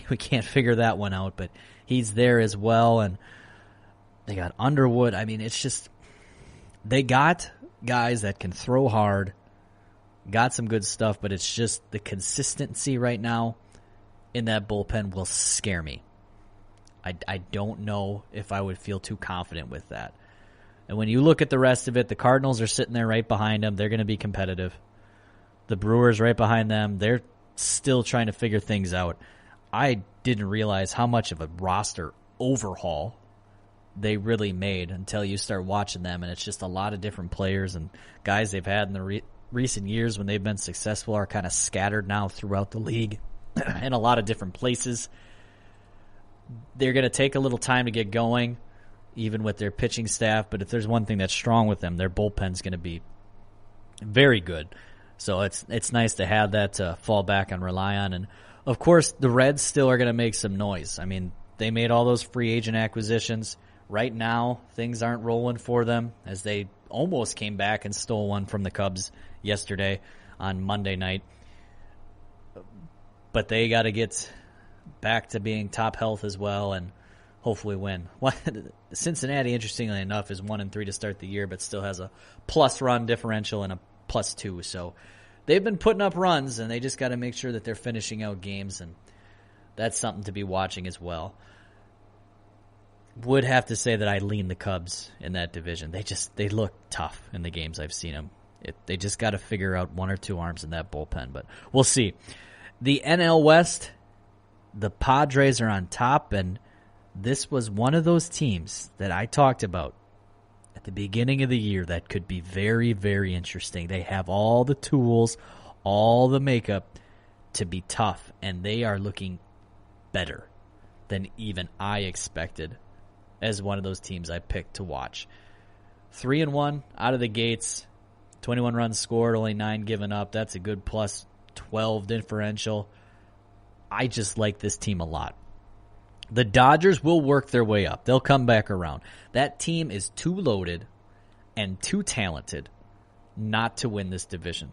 We can't figure that one out, but he's there as well. And they got Underwood. I mean, it's just, they got guys that can throw hard, got some good stuff, but it's just the consistency right now in that bullpen will scare me. I don't know if I would feel too confident with that. And when you look at the rest of it, the Cardinals are sitting there right behind them. They're going to be competitive. The Brewers right behind them. They're still trying to figure things out. I didn't realize how much of a roster overhaul they really made until you start watching them, and it's just a lot of different players and guys they've had in the recent years when they've been successful are kind of scattered now throughout the league in a lot of different places. They're going to take a little time to get going, even with their pitching staff, but if there's one thing that's strong with them, their bullpen's going to be very good. So it's nice to have that to fall back and rely on. And, of course, the Reds still are going to make some noise. I mean, they made all those free agent acquisitions. Right now, things aren't rolling for them as they almost came back and stole one from the Cubs yesterday on Monday night. But they got to get back to being top health as well and hopefully win. Cincinnati, interestingly enough, is 1-3 to start the year, but still has a plus run differential and a +2. So they've been putting up runs, and they just got to make sure that they're finishing out games, and that's something to be watching as well. Would have to say that I lean the Cubs in that division. They look tough in the games I've seen them. They just got to figure out one or two arms in that bullpen, but we'll see. The NL West, the Padres are on top, and this was one of those teams that I talked about at the beginning of the year that could be very, very interesting. They have all the tools, all the makeup to be tough, and they are looking better than even I expected as one of those teams I picked to watch. 3-1 out of the gates, 21 runs scored, only 9 given up. That's a good +12 differential. I just like this team a lot. The Dodgers will work their way up. They'll come back around. That team is too loaded and too talented not to win this division.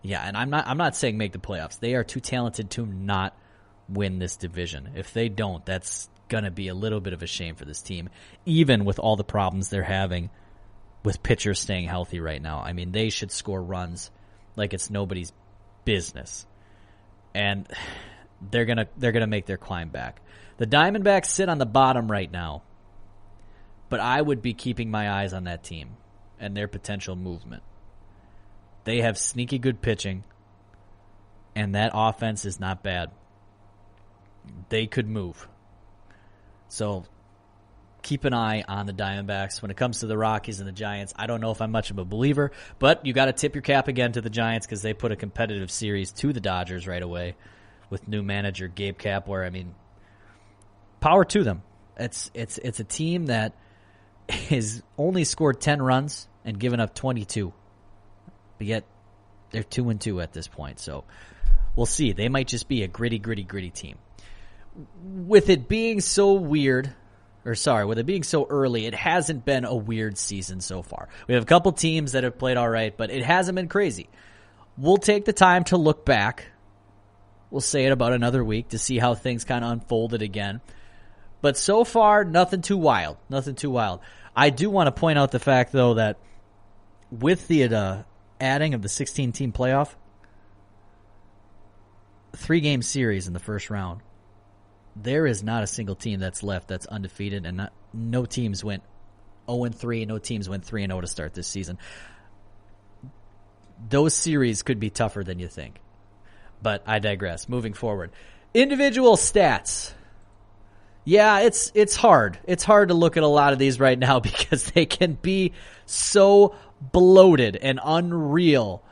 Yeah, and I'm not saying make the playoffs. They are too talented to not win this division. If they don't, that's going to be a little bit of a shame for this team, even with all the problems they're having with pitchers staying healthy right now. I mean, they should score runs like it's nobody's business. And they're going to make their climb back. The Diamondbacks sit on the bottom right now, but I would be keeping my eyes on that team and their potential movement. They have sneaky good pitching, and that offense is not bad. They could move. So keep an eye on the Diamondbacks. When it comes to the Rockies and the Giants, I don't know if I'm much of a believer, but you got to tip your cap again to the Giants because they put a competitive series to the Dodgers right away with new manager Gabe Kapler. I mean, power to them. It's a team that has only scored 10 runs and given up 22. But yet, they're 2-2 at this point. So, we'll see. They might just be a gritty team. With it being so early, it hasn't been a weird season so far. We have a couple teams that have played all right, but it hasn't been crazy. We'll take the time to look back. We'll say it about another week to see how things kind of unfolded again. But so far, nothing too wild. I do want to point out the fact, though, that with the adding of the 16-team playoff, 3-game series in the first round, there is not a single team that's left that's undefeated, and no teams went 0-3, no teams went 3-0 to start this season. Those series could be tougher than you think. But I digress. Moving forward. Individual stats. Yeah, it's hard. It's hard to look at a lot of these right now because they can be so bloated and unreal.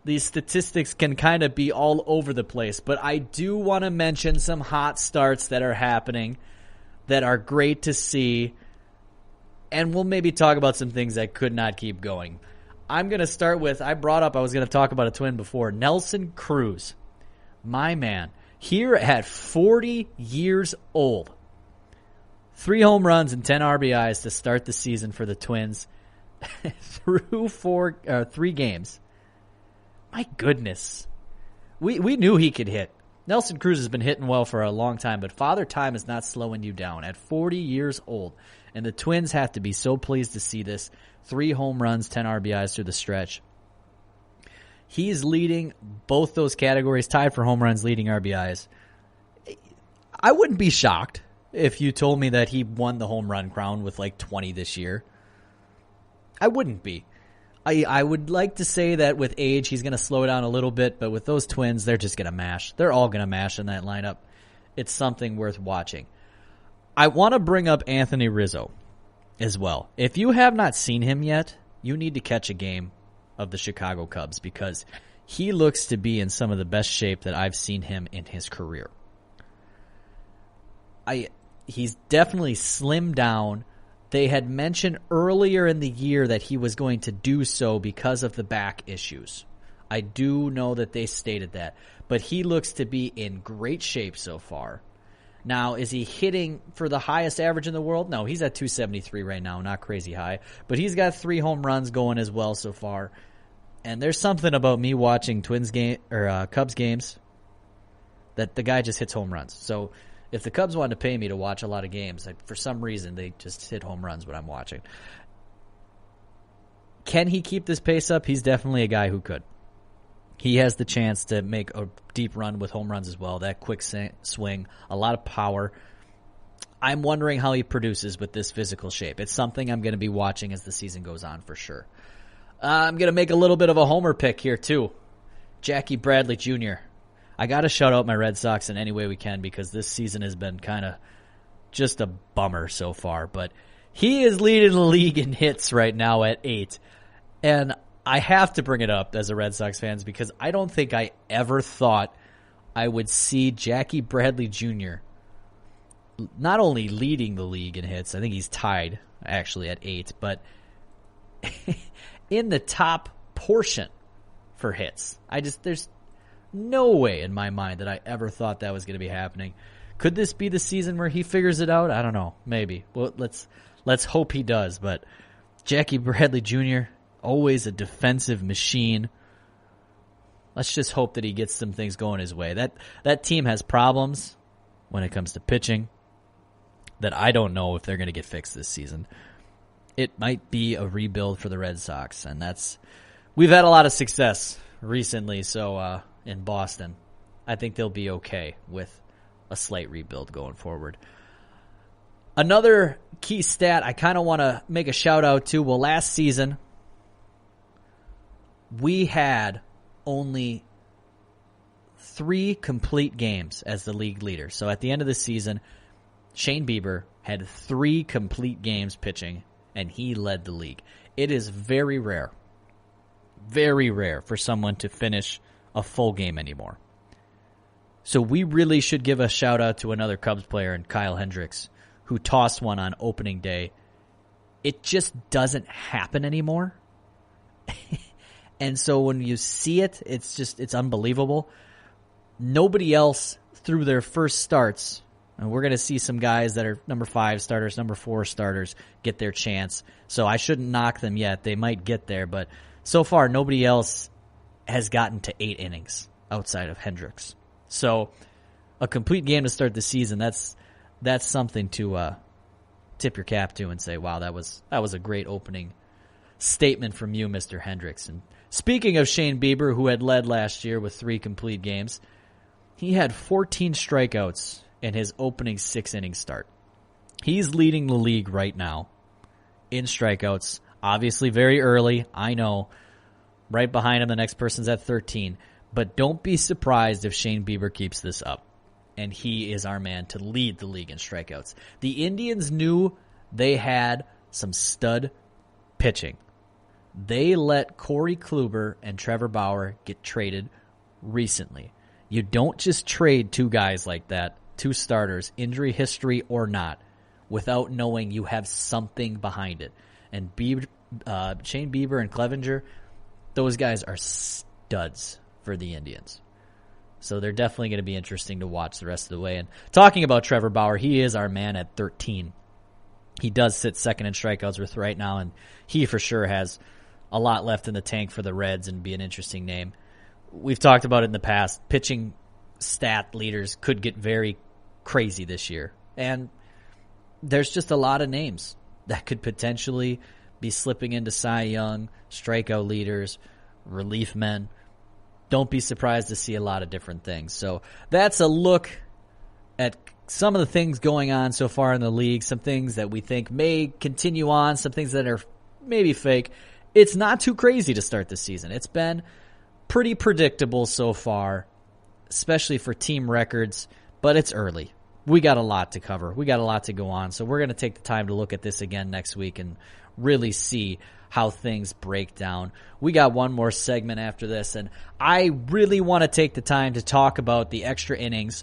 These statistics can kind of be all over the place, but I do want to mention some hot starts that are happening that are great to see, and we'll maybe talk about some things that could not keep going. I'm going to start with, I was going to talk about a Twin before, Nelson Cruz. My man, here at 40 years old, 3 home runs and 10 RBIs to start the season for the Twins through 3 games. My goodness. We knew he could hit. Nelson Cruz has been hitting well for a long time, but Father Time is not slowing you down at 40 years old. And the Twins have to be so pleased to see this. 3 home runs, 10 RBIs through the stretch. He's leading both those categories, tied for home runs, leading RBIs. I wouldn't be shocked if you told me that he won the home run crown with like 20 this year. I wouldn't be. I would like to say that with age he's going to slow down a little bit, but with those Twins, they're just going to mash. They're all going to mash in that lineup. It's something worth watching. I want to bring up Anthony Rizzo as well. If you have not seen him yet, you need to catch a game of the Chicago Cubs because he looks to be in some of the best shape that I've seen him in his career. He's definitely slimmed down. They had mentioned earlier in the year that he was going to do so because of the back issues. I do know that they stated that. But he looks to be in great shape so far. Now, is he hitting for the highest average in the world? No, he's at 273 right now, not crazy high. But he's got 3 home runs going as well so far. And there's something about me watching Cubs games that the guy just hits home runs. So if the Cubs wanted to pay me to watch a lot of games, for some reason they just hit home runs when I'm watching. Can he keep this pace up? He's definitely a guy who could. He has the chance to make a deep run with home runs as well. That quick swing, a lot of power. I'm wondering how he produces with this physical shape. It's something I'm going to be watching as the season goes on for sure. I'm going to make a little bit of a homer pick here too. Jackie Bradley Jr. I got to shout out my Red Sox in any way we can because this season has been kind of just a bummer so far. But he is leading the league in hits right now at 8. And I have to bring it up as a Red Sox fan because I don't think I ever thought I would see Jackie Bradley Jr. not only leading the league in hits, I think he's tied actually at 8, but in the top portion for hits. There's no way in my mind that I ever thought that was going to be happening. Could this be the season where he figures it out? I don't know. Maybe. Well, let's hope he does. But Jackie Bradley Jr., always a defensive machine. Let's just hope that he gets some things going his way. That team has problems when it comes to pitching that I don't know if they're going to get fixed this season. It might be a rebuild for the Red Sox, and we've had a lot of success recently. So in Boston, I think they'll be okay with a slight rebuild going forward. Another key stat I kind of want to make a shout out to. Well, last season we had only 3 complete games as the league leader. So at the end of the season, Shane Bieber had 3 complete games pitching, and he led the league. It is very rare for someone to finish a full game anymore. So we really should give a shout out to another Cubs player, and Kyle Hendricks, who tossed one on opening day. It just doesn't happen anymore. And so when you see it, it's unbelievable. Nobody else through their first starts, and we're going to see some guys that are number 5 starters, number 4 starters get their chance. So I shouldn't knock them yet. They might get there, but so far nobody else has gotten to 8 innings outside of Hendricks. So a complete game to start the season, that's something to tip your cap to and say, wow, that was a great opening statement from you, Mr. Hendricks. And speaking of Shane Bieber, who had led last year with 3 complete games, he had 14 strikeouts in his opening 6-inning start. He's leading the league right now in strikeouts. Obviously very early, I know. Right behind him, the next person's at 13. But don't be surprised if Shane Bieber keeps this up. And he is our man to lead the league in strikeouts. The Indians knew they had some stud pitching. They let Corey Kluber and Trevor Bauer get traded recently. You don't just trade 2 guys like that, 2 starters, injury history or not, without knowing you have something behind it. And Shane Bieber and Clevenger, those guys are studs for the Indians. So they're definitely going to be interesting to watch the rest of the way. And talking about Trevor Bauer, he is our man at 13. He does sit second in strikeouts with right now, and he for sure has a lot left in the tank for the Reds and be an interesting name. We've talked about it in the past. Pitching stat leaders could get very crazy this year. And there's just a lot of names that could potentially be slipping into Cy Young, strikeout leaders, relief men. Don't be surprised to see a lot of different things. So that's a look at some of the things going on so far in the league, some things that we think may continue on, some things that are maybe fake. It's not too crazy to start the season. It's been pretty predictable so far, especially for team records, but it's early. We got a lot to cover. We got a lot to go on. So we're going to take the time to look at this again next week and really see how things break down. We got one more segment after this, and I really want to take the time to talk about the extra innings.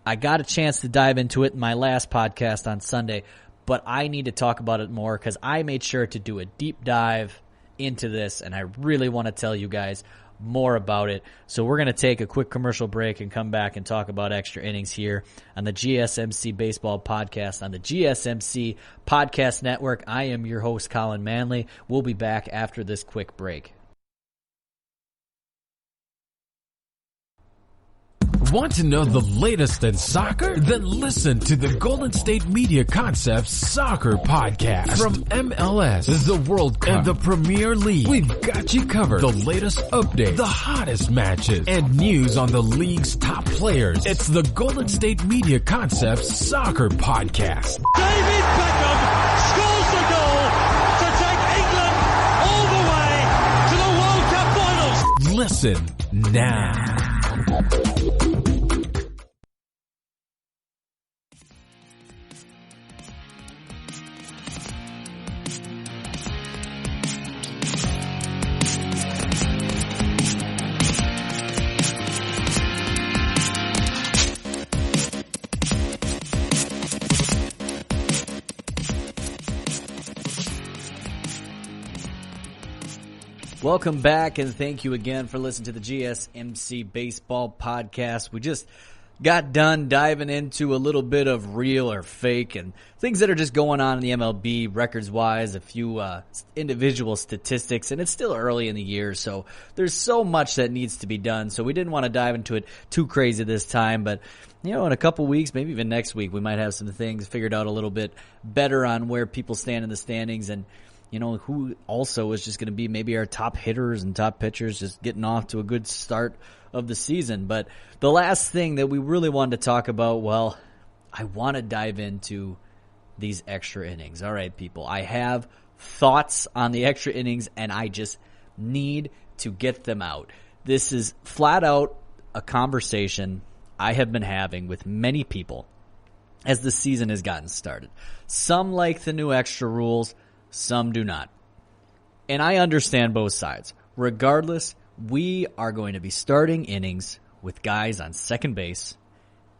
I got a chance to dive into it in my last podcast on Sunday, but I need to talk about it more because I made sure to do a deep dive into this, and I really want to tell you guys more about it. So we're going to take a quick commercial break and come back and talk about extra innings here on the GSMC Baseball Podcast on the GSMC Podcast Network. I am your host, Collin Manley. We'll be back after this quick break. Want to know the latest in soccer? Then listen to the Golden State Media Concepts Soccer Podcast. From MLS, the World Cup, and the Premier League, we've got you covered. The latest updates, the hottest matches, and news on the league's top players. It's the Golden State Media Concepts Soccer Podcast. David Beckham scores the goal to take England all the way to the World Cup finals. Listen now. Welcome back, and thank you again for listening to the GSMC Baseball Podcast. We just got done diving into a little bit of real or fake and things that are just going on in the MLB records-wise, a few individual statistics, and it's still early in the year, so there's so much that needs to be done. So we didn't want to dive into it too crazy this time, but in a couple weeks, maybe even next week, we might have some things figured out a little bit better on where people stand in the standings and who also is just going to be maybe our top hitters and top pitchers just getting off to a good start of the season. But the last thing that we really wanted to talk about, well, I want to dive into these extra innings. All right, people, I have thoughts on the extra innings, and I just need to get them out. This is flat out a conversation I have been having with many people as the season has gotten started. Some like the new extra rules, some do not. And I understand both sides. Regardless, we are going to be starting innings with guys on second base,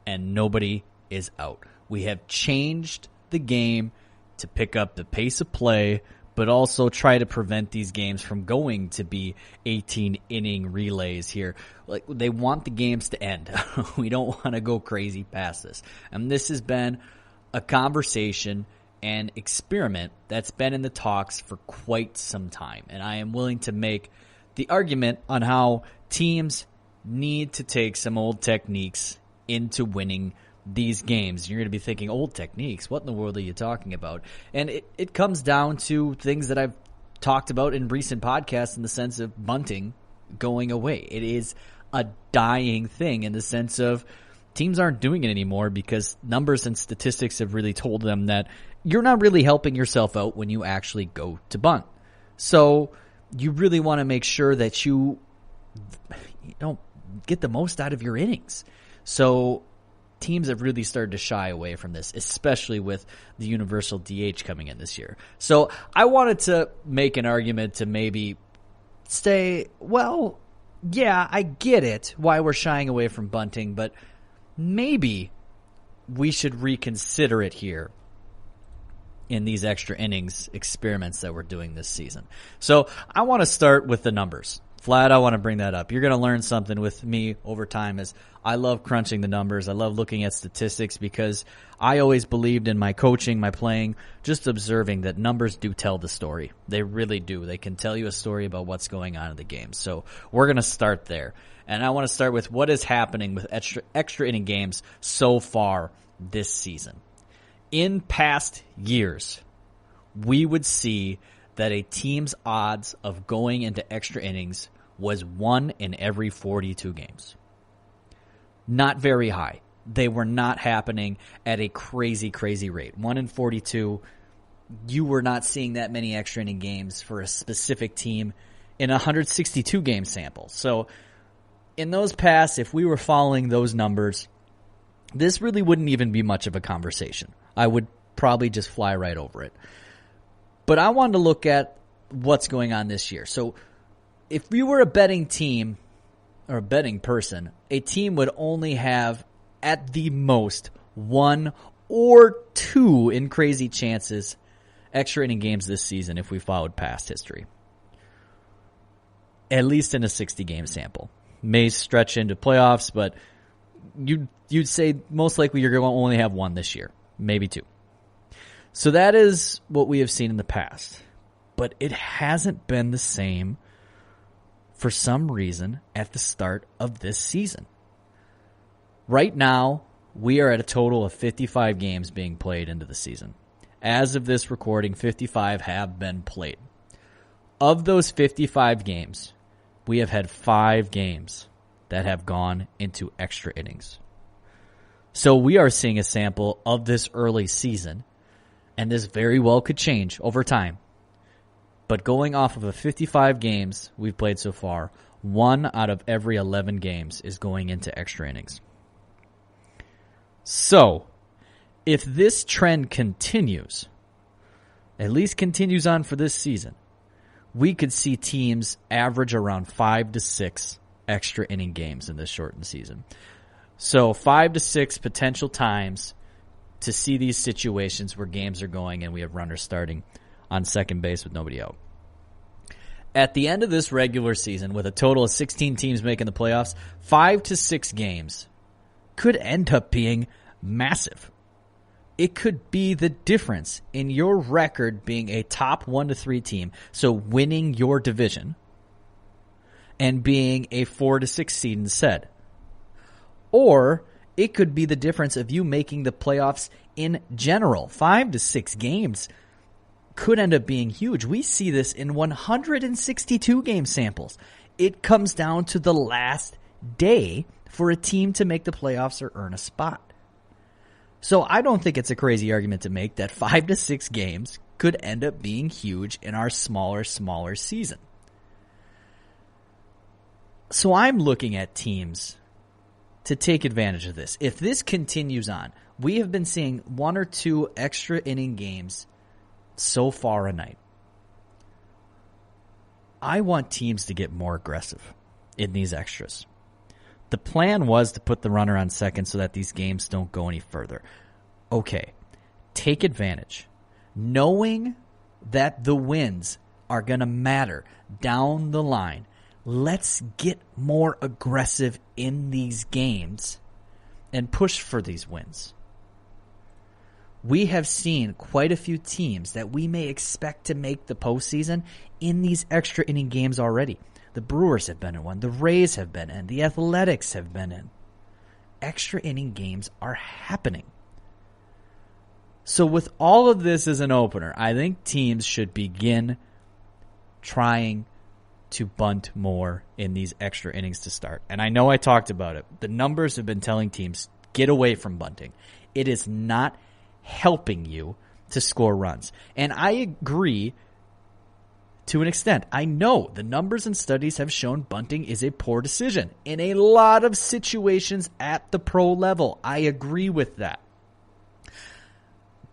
and nobody is out. We have changed the game to pick up the pace of play, but also try to prevent these games from going to be 18-inning relays here. Like, they want the games to end. We don't want to go crazy past this. And this has been a conversation and experiment that's been in the talks for quite some time. And I am willing to make the argument on how teams need to take some old techniques into winning these games. You're going to be thinking, old techniques? What in the world are you talking about? And it comes down to things that I've talked about in recent podcasts in the sense of bunting going away. It is a dying thing in the sense of teams aren't doing it anymore because numbers and statistics have really told them that you're not really helping yourself out when you actually go to bunt. So you really want to make sure that you don't get the most out of your innings. So teams have really started to shy away from this, especially with the universal DH coming in this year. So I wanted to make an argument to maybe say, well, yeah, I get it why we're shying away from bunting, but maybe we should reconsider it here in these extra innings experiments that we're doing this season. So I want to start with the numbers. Flat, I want to bring that up. You're going to learn something with me over time as I love crunching the numbers. I love looking at statistics because I always believed in my coaching, my playing, just observing that numbers do tell the story. They really do. They can tell you a story about what's going on in the game. So we're going to start there. And I want to start with what is happening with extra inning games so far this season. In past years, we would see that a team's odds of going into extra innings was 1 in every 42 games. Not very high. They were not happening at a crazy, crazy rate. 1 in 42, you were not seeing that many extra inning games for a specific team in a 162-game sample. So in those past, if we were following those numbers, this really wouldn't even be much of a conversation. I would probably just fly right over it. But I wanted to look at what's going on this year. So if we were a betting team or a betting person, a team would only have at the most 1 or 2 in crazy chances extra inning games this season if we followed past history. At least in a 60-game sample. May stretch into playoffs, but you'd say most likely you're going to only have 1 this year, maybe 2. So that is what we have seen in the past. But it hasn't been the same for some reason at the start of this season. Right now, we are at a total of 55 games being played into the season. As of this recording, 55 have been played. Of those 55 games, we have had 5 games that have gone into extra innings. So we are seeing a sample of this early season, and this very well could change over time. But going off of the 55 games we've played so far, 1 out of every 11 games is going into extra innings. So, if this trend continues, at least continues on for this season, we could see teams average around 5 to 6 extra inning games in this shortened season. So 5 to 6 potential times to see these situations where games are going and we have runners starting on second base with nobody out. At the end of this regular season, with a total of 16 teams making the playoffs, 5 to 6 games could end up being massive. It could be the difference in your record being a top 1-3 team, so winning your division, and being a 4-6 seed instead. Or it could be the difference of you making the playoffs in general. 5 to 6 games could end up being huge. We see this in 162 game samples. It comes down to the last day for a team to make the playoffs or earn a spot. So I don't think it's a crazy argument to make that 5 to 6 games could end up being huge in our smaller season. So I'm looking at teams to take advantage of this. If this continues on, we have been seeing 1 or 2 extra inning games so far a night. I want teams to get more aggressive in these extras. The plan was to put the runner on second so that these games don't go any further. Okay, take advantage. Knowing that the wins are going to matter down the line, let's get more aggressive in these games and push for these wins. We have seen quite a few teams that we may expect to make the postseason in these extra inning games already. The Brewers have been in one. The Rays have been in. The Athletics have been in. Extra inning games are happening. So with all of this as an opener, I think teams should begin trying to bunt more in these extra innings to start. And I know I talked about it. The numbers have been telling teams, get away from bunting. It is not helping you to score runs. And I agree to an extent. I know the numbers and studies have shown bunting is a poor decision in a lot of situations at the pro level. I agree with that.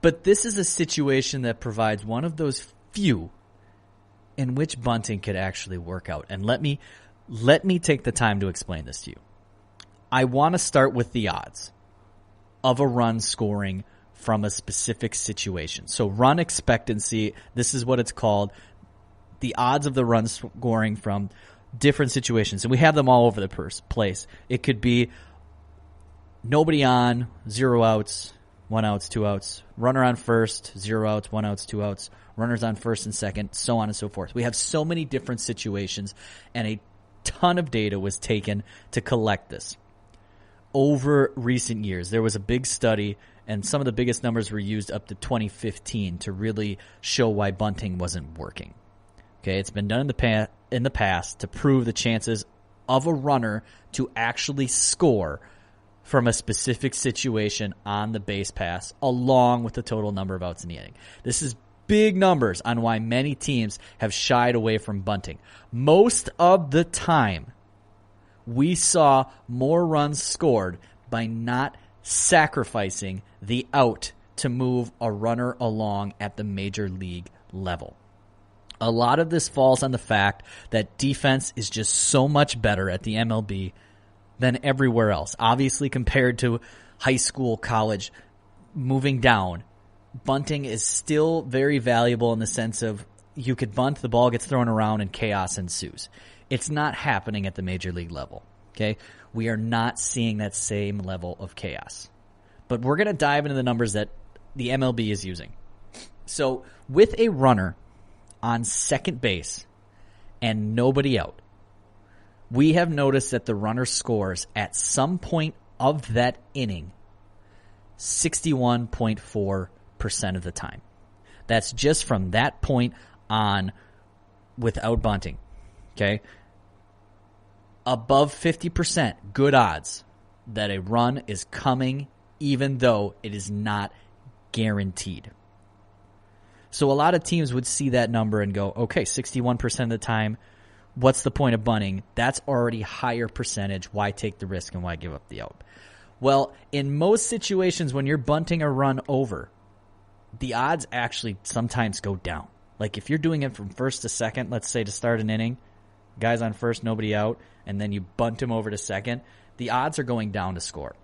But this is a situation that provides one of those few in which bunting could actually work out. And let me take the time to explain this to you. I want to start with the odds of a run scoring from a specific situation. So run expectancy, this is what it's called. The odds of the run scoring from different situations. And we have them all over the place. It could be nobody on, 0 outs, 1 outs, 2 outs, runner on first, 0 outs, 1 outs, 2 outs, runners on first and second, so on and so forth. We have so many different situations, and a ton of data was taken to collect this. Over recent years, there was a big study, and some of the biggest numbers were used up to 2015 to really show why bunting wasn't working. Okay, it's been done in the past to prove the chances of a runner to actually score from a specific situation on the base pass, along with the total number of outs in the inning. This is big numbers on why many teams have shied away from bunting. Most of the time, we saw more runs scored by not sacrificing the out to move a runner along at the major league level. A lot of this falls on the fact that defense is just so much better at the MLB than everywhere else. Obviously, compared to high school, college, moving down, bunting is still very valuable in the sense of you could bunt, the ball gets thrown around, and chaos ensues. It's not happening at the major league level. Okay, we are not seeing that same level of chaos. But we're going to dive into the numbers that the MLB is using. So with a runner on second base and nobody out, we have noticed that the runner scores at some point of that inning 61.4% of the time. That's just from that point on without bunting. Okay? Above 50%, good odds that a run is coming even though it is not guaranteed. So a lot of teams would see that number and go, okay, 61% of the time, what's the point of bunting? That's already higher percentage. Why take the risk and why give up the out? Well, in most situations when you're bunting a run over, the odds actually sometimes go down. Like if you're doing it from first to second, let's say to start an inning, guys on first, nobody out, and then you bunt him over to second, the odds are going down to score.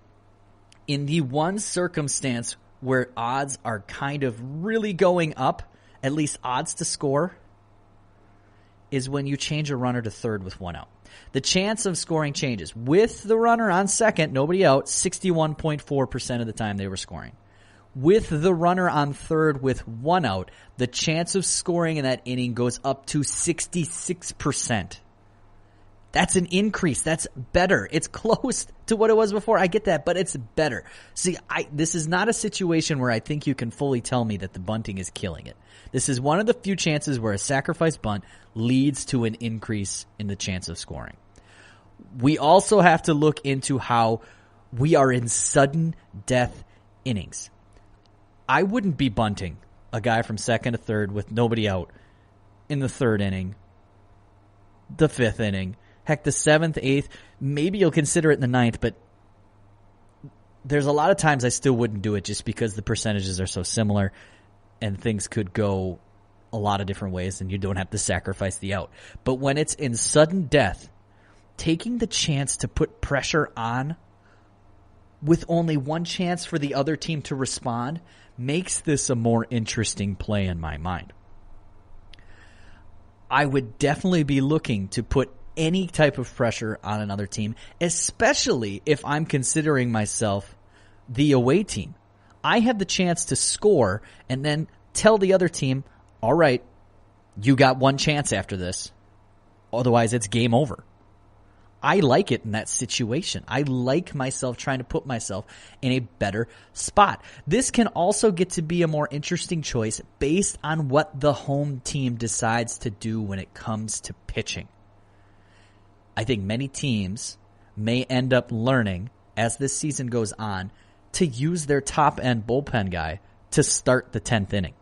In the one circumstance where odds are kind of really going up, at least odds to score, is when you change a runner to third with 1 out. The chance of scoring changes. With the runner on second, nobody out, 61.4% of the time they were scoring. With the runner on third with one out, the chance of scoring in that inning goes up to 66%. That's an increase. That's better. It's close to what it was before. I get that, but it's better. See, this is not a situation where I think you can fully tell me that the bunting is killing it. This is one of the few chances where a sacrifice bunt leads to an increase in the chance of scoring. We also have to look into how we are in sudden death innings. I wouldn't be bunting a guy from second to third with nobody out in the third inning, the fifth inning, heck, the seventh, eighth. Maybe you'll consider it in the ninth, but there's a lot of times I still wouldn't do it just because the percentages are so similar and things could go a lot of different ways and you don't have to sacrifice the out. But when it's in sudden death, taking the chance to put pressure on with only one chance for the other team to respond makes this a more interesting play in my mind. I would definitely be looking to put any type of pressure on another team, especially if I'm considering myself the away team. I have the chance to score and then tell the other team, all right, you got one chance after this. Otherwise, it's game over. I like it in that situation. I like myself trying to put myself in a better spot. This can also get to be a more interesting choice based on what the home team decides to do when it comes to pitching. I think many teams may end up learning as this season goes on to use their top-end bullpen guy to start the 10th inning.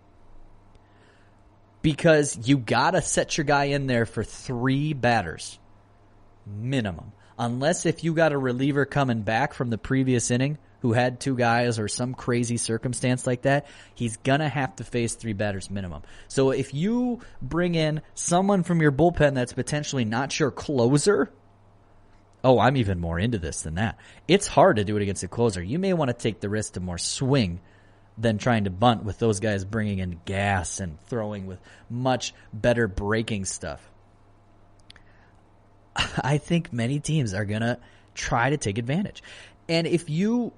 Because you got to set your guy in there for 3 batters. Minimum. Unless if you got a reliever coming back from the previous inning who had 2 guys or some crazy circumstance like that, he's going to have to face 3 batters minimum. So if you bring in someone from your bullpen that's potentially not your closer, oh, I'm even more into this than that. It's hard to do it against a closer. You may want to take the risk to more swing than trying to bunt with those guys bringing in gas and throwing with much better breaking stuff. I think many teams are going to try to take advantage. And if you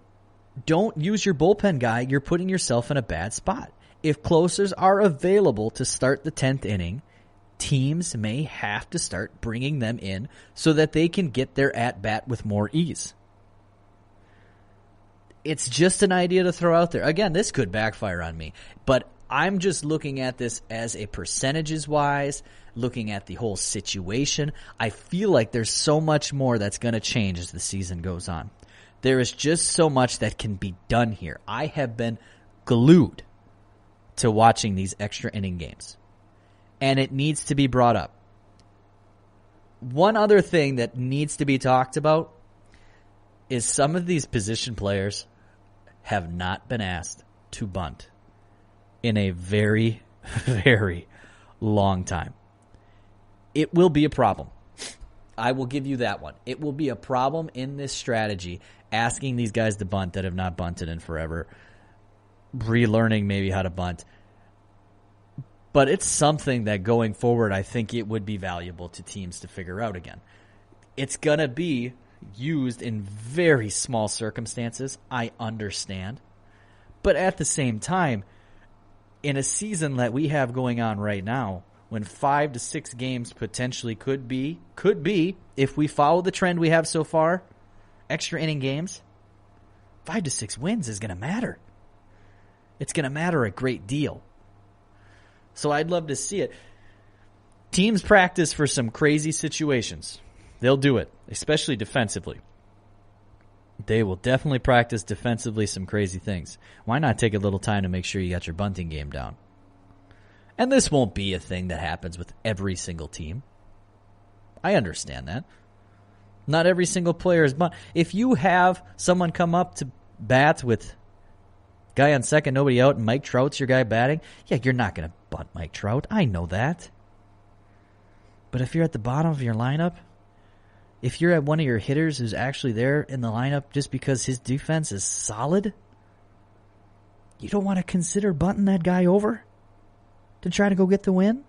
don't use your bullpen guy, you're putting yourself in a bad spot. If closers are available to start the 10th inning, teams may have to start bringing them in so that they can get their at-bat with more ease. It's just an idea to throw out there. Again, this could backfire on me, but I'm just looking at this as a percentages-wise, looking at the whole situation. I feel like there's so much more that's going to change as the season goes on. There is just so much that can be done here. I have been glued to watching these extra inning games, and it needs to be brought up. One other thing that needs to be talked about is some of these position players have not been asked to bunt in a very, very long time. It will be a problem. I will give you that one. It will be a problem in this strategy, asking these guys to bunt that have not bunted in forever, relearning maybe how to bunt. But it's something that going forward, I think it would be valuable to teams to figure out again. It's going to be used in very small circumstances, I understand. But at the same time, in a season that we have going on right now, when 5 to 6 games potentially could be, if we follow the trend we have so far, extra inning games, 5 to 6 wins is going to matter. It's going to matter a great deal. So I'd love to see it. Teams practice for some crazy situations. They'll do it, especially defensively. They will definitely practice defensively some crazy things. Why not take a little time to make sure you got your bunting game down? And this won't be a thing that happens with every single team. I understand that. Not every single player is bunt. If you have someone come up to bat with guy on second, nobody out, and Mike Trout's your guy batting, yeah, you're not going to bunt Mike Trout. I know that. But if you're at the bottom of your lineup, if you're at one of your hitters who's actually there in the lineup just because his defense is solid, you don't want to consider bunting that guy over to try to go get the win?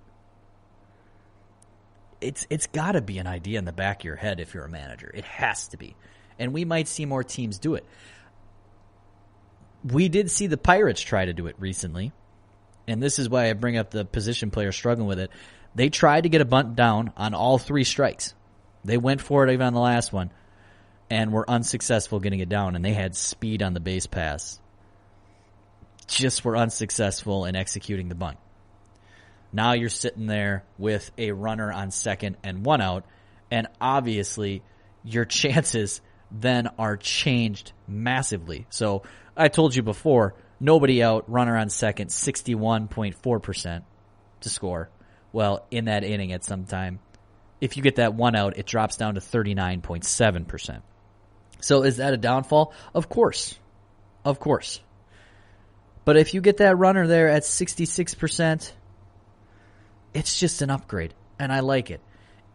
it's got to be an idea in the back of your head if you're a manager. It has to be. And we might see more teams do it. We did see the Pirates try to do it recently, and this is why I bring up the position player struggling with it. They tried to get a bunt down on all 3 strikes. They went for it even on the last one and were unsuccessful getting it down, and they had speed on the base pass. Just were unsuccessful in executing the bunt. Now you're sitting there with a runner on second and 1 out, and obviously your chances then are changed massively. So I told you before, nobody out, runner on second, 61.4% to score. Well, in that inning at some time, if you get that 1 out, it drops down to 39.7%. So is that a downfall? Of course. Of course. But if you get that runner there at 66%, it's just an upgrade, and I like it.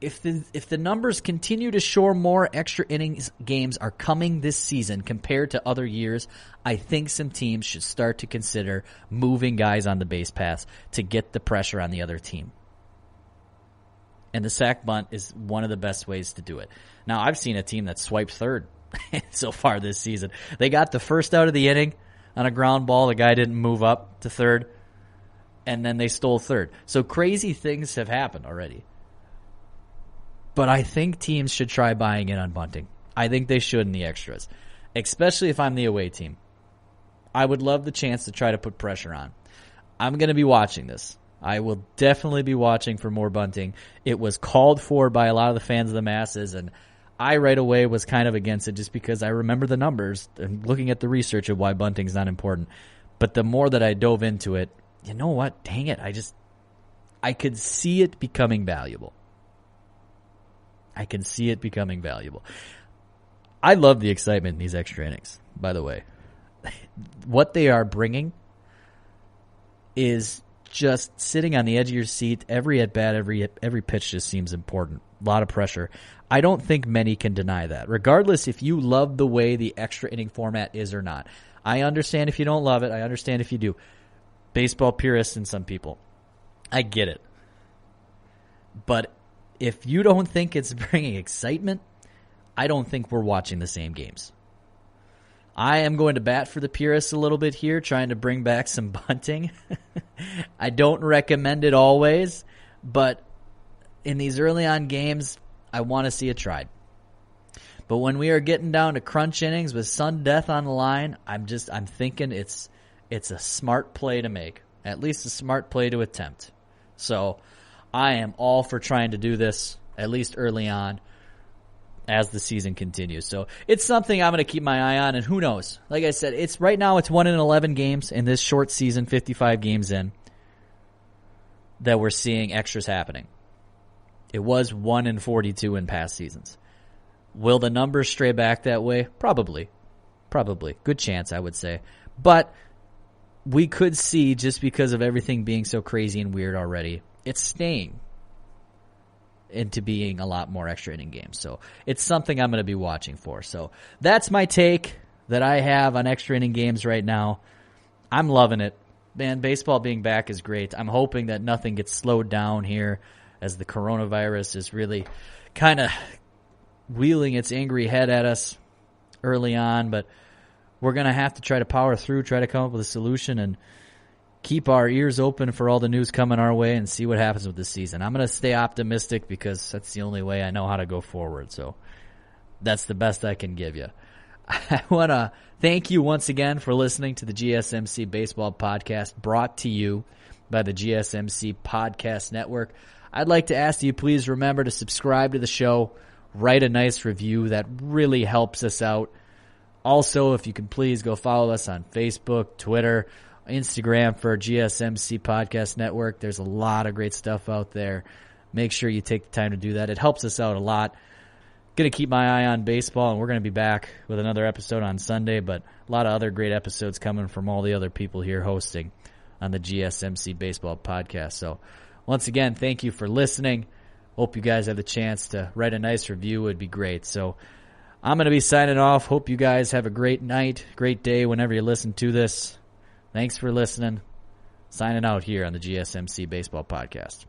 If the numbers continue to show more extra innings games are coming this season compared to other years, I think some teams should start to consider moving guys on the base paths to get the pressure on the other team. And the sack bunt is one of the best ways to do it. Now, I've seen a team that swiped third so far this season. They got the first out of the inning on a ground ball. The guy didn't move up to third, and then they stole third. So crazy things have happened already. But I think teams should try buying in on bunting. I think they should in the extras, especially if I'm the away team. I would love the chance to try to put pressure on. I'm going to be watching this. I will definitely be watching for more bunting. It was called for by a lot of the fans of the masses, and I right away was kind of against it just because I remember the numbers and looking at the research of why bunting's not important. But the more that I dove into it, you know what? Dang it. I could see it becoming valuable. I can see it becoming valuable. I love the excitement in these extra innings, by the way. What they are bringing is just sitting on the edge of your seat. Every at-bat, every pitch just seems important. A lot of pressure. I don't think many can deny that, regardless if you love the way the extra inning format is or not. I understand if you don't love it. I understand if you do. Baseball purists and some people. I get it. But if you don't think it's bringing excitement, I don't think we're watching the same games. I am going to bat for the purists a little bit here, trying to bring back some bunting. I don't recommend it always, but in these early on games, I want to see it tried. But when we are getting down to crunch innings with sudden death on the line, I'm thinking it's a smart play to make, at least a smart play to attempt. So I am all for trying to do this, at least early on, as the season continues. So it's something I'm going to keep my eye on, and who knows? Like I said, right now it's 1 in 11 games in this short season, 55 games in, that we're seeing extras happening. It was 1 in 42 in past seasons. Will the numbers stray back that way? Probably. Good chance, I would say. But we could see, just because of everything being so crazy and weird already, it's staying into being a lot more extra inning games. So it's something I'm going to be watching for. So that's my take that I have on extra inning games right now. I'm loving it. Man, baseball being back is great. I'm hoping that nothing gets slowed down here as the coronavirus is really kind of wheeling its angry head at us early on. But we're going to have to try to power through, try to come up with a solution, and keep our ears open for all the news coming our way and see what happens with this season. I'm going to stay optimistic because that's the only way I know how to go forward. So that's the best I can give you. I want to thank you once again for listening to the GSMC Baseball Podcast, brought to you by the GSMC Podcast Network. I'd like to ask you, please remember to subscribe to the show, write a nice review. That really helps us out. Also, if you can please go follow us on Facebook, Twitter, Instagram for GSMC Podcast Network. There's a lot of great stuff out there. Make sure you take the time to do that. It helps us out a lot. Going to keep my eye on baseball, and we're going to be back with another episode on Sunday, but a lot of other great episodes coming from all the other people here hosting on the GSMC Baseball Podcast. So once again, thank you for listening. Hope you guys have the chance to write a nice review. It would be great. So I'm going to be signing off. Hope you guys have a great night, great day whenever you listen to this. Thanks for listening. Signing out here on the GSMC Baseball Podcast.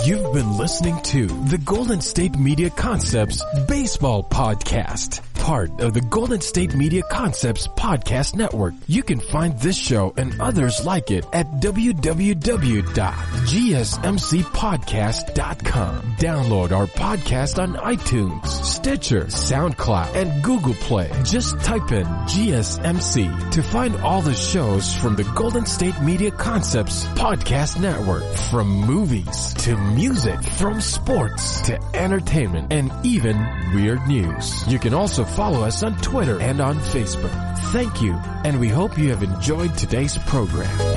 You've been listening to the Golden State Media Concepts Baseball Podcast, part of the Golden State Media Concepts Podcast Network. You can find this show and others like it at www.gsmcpodcast.com. Download our podcast on iTunes, Stitcher, SoundCloud, and Google Play. Just type in GSMC to find all the shows from the Golden State Media Concepts Podcast Network. From movies to music, from sports to entertainment, and even weird news. You can also follow us on Twitter and on Facebook. Thank you, and we hope you have enjoyed today's program.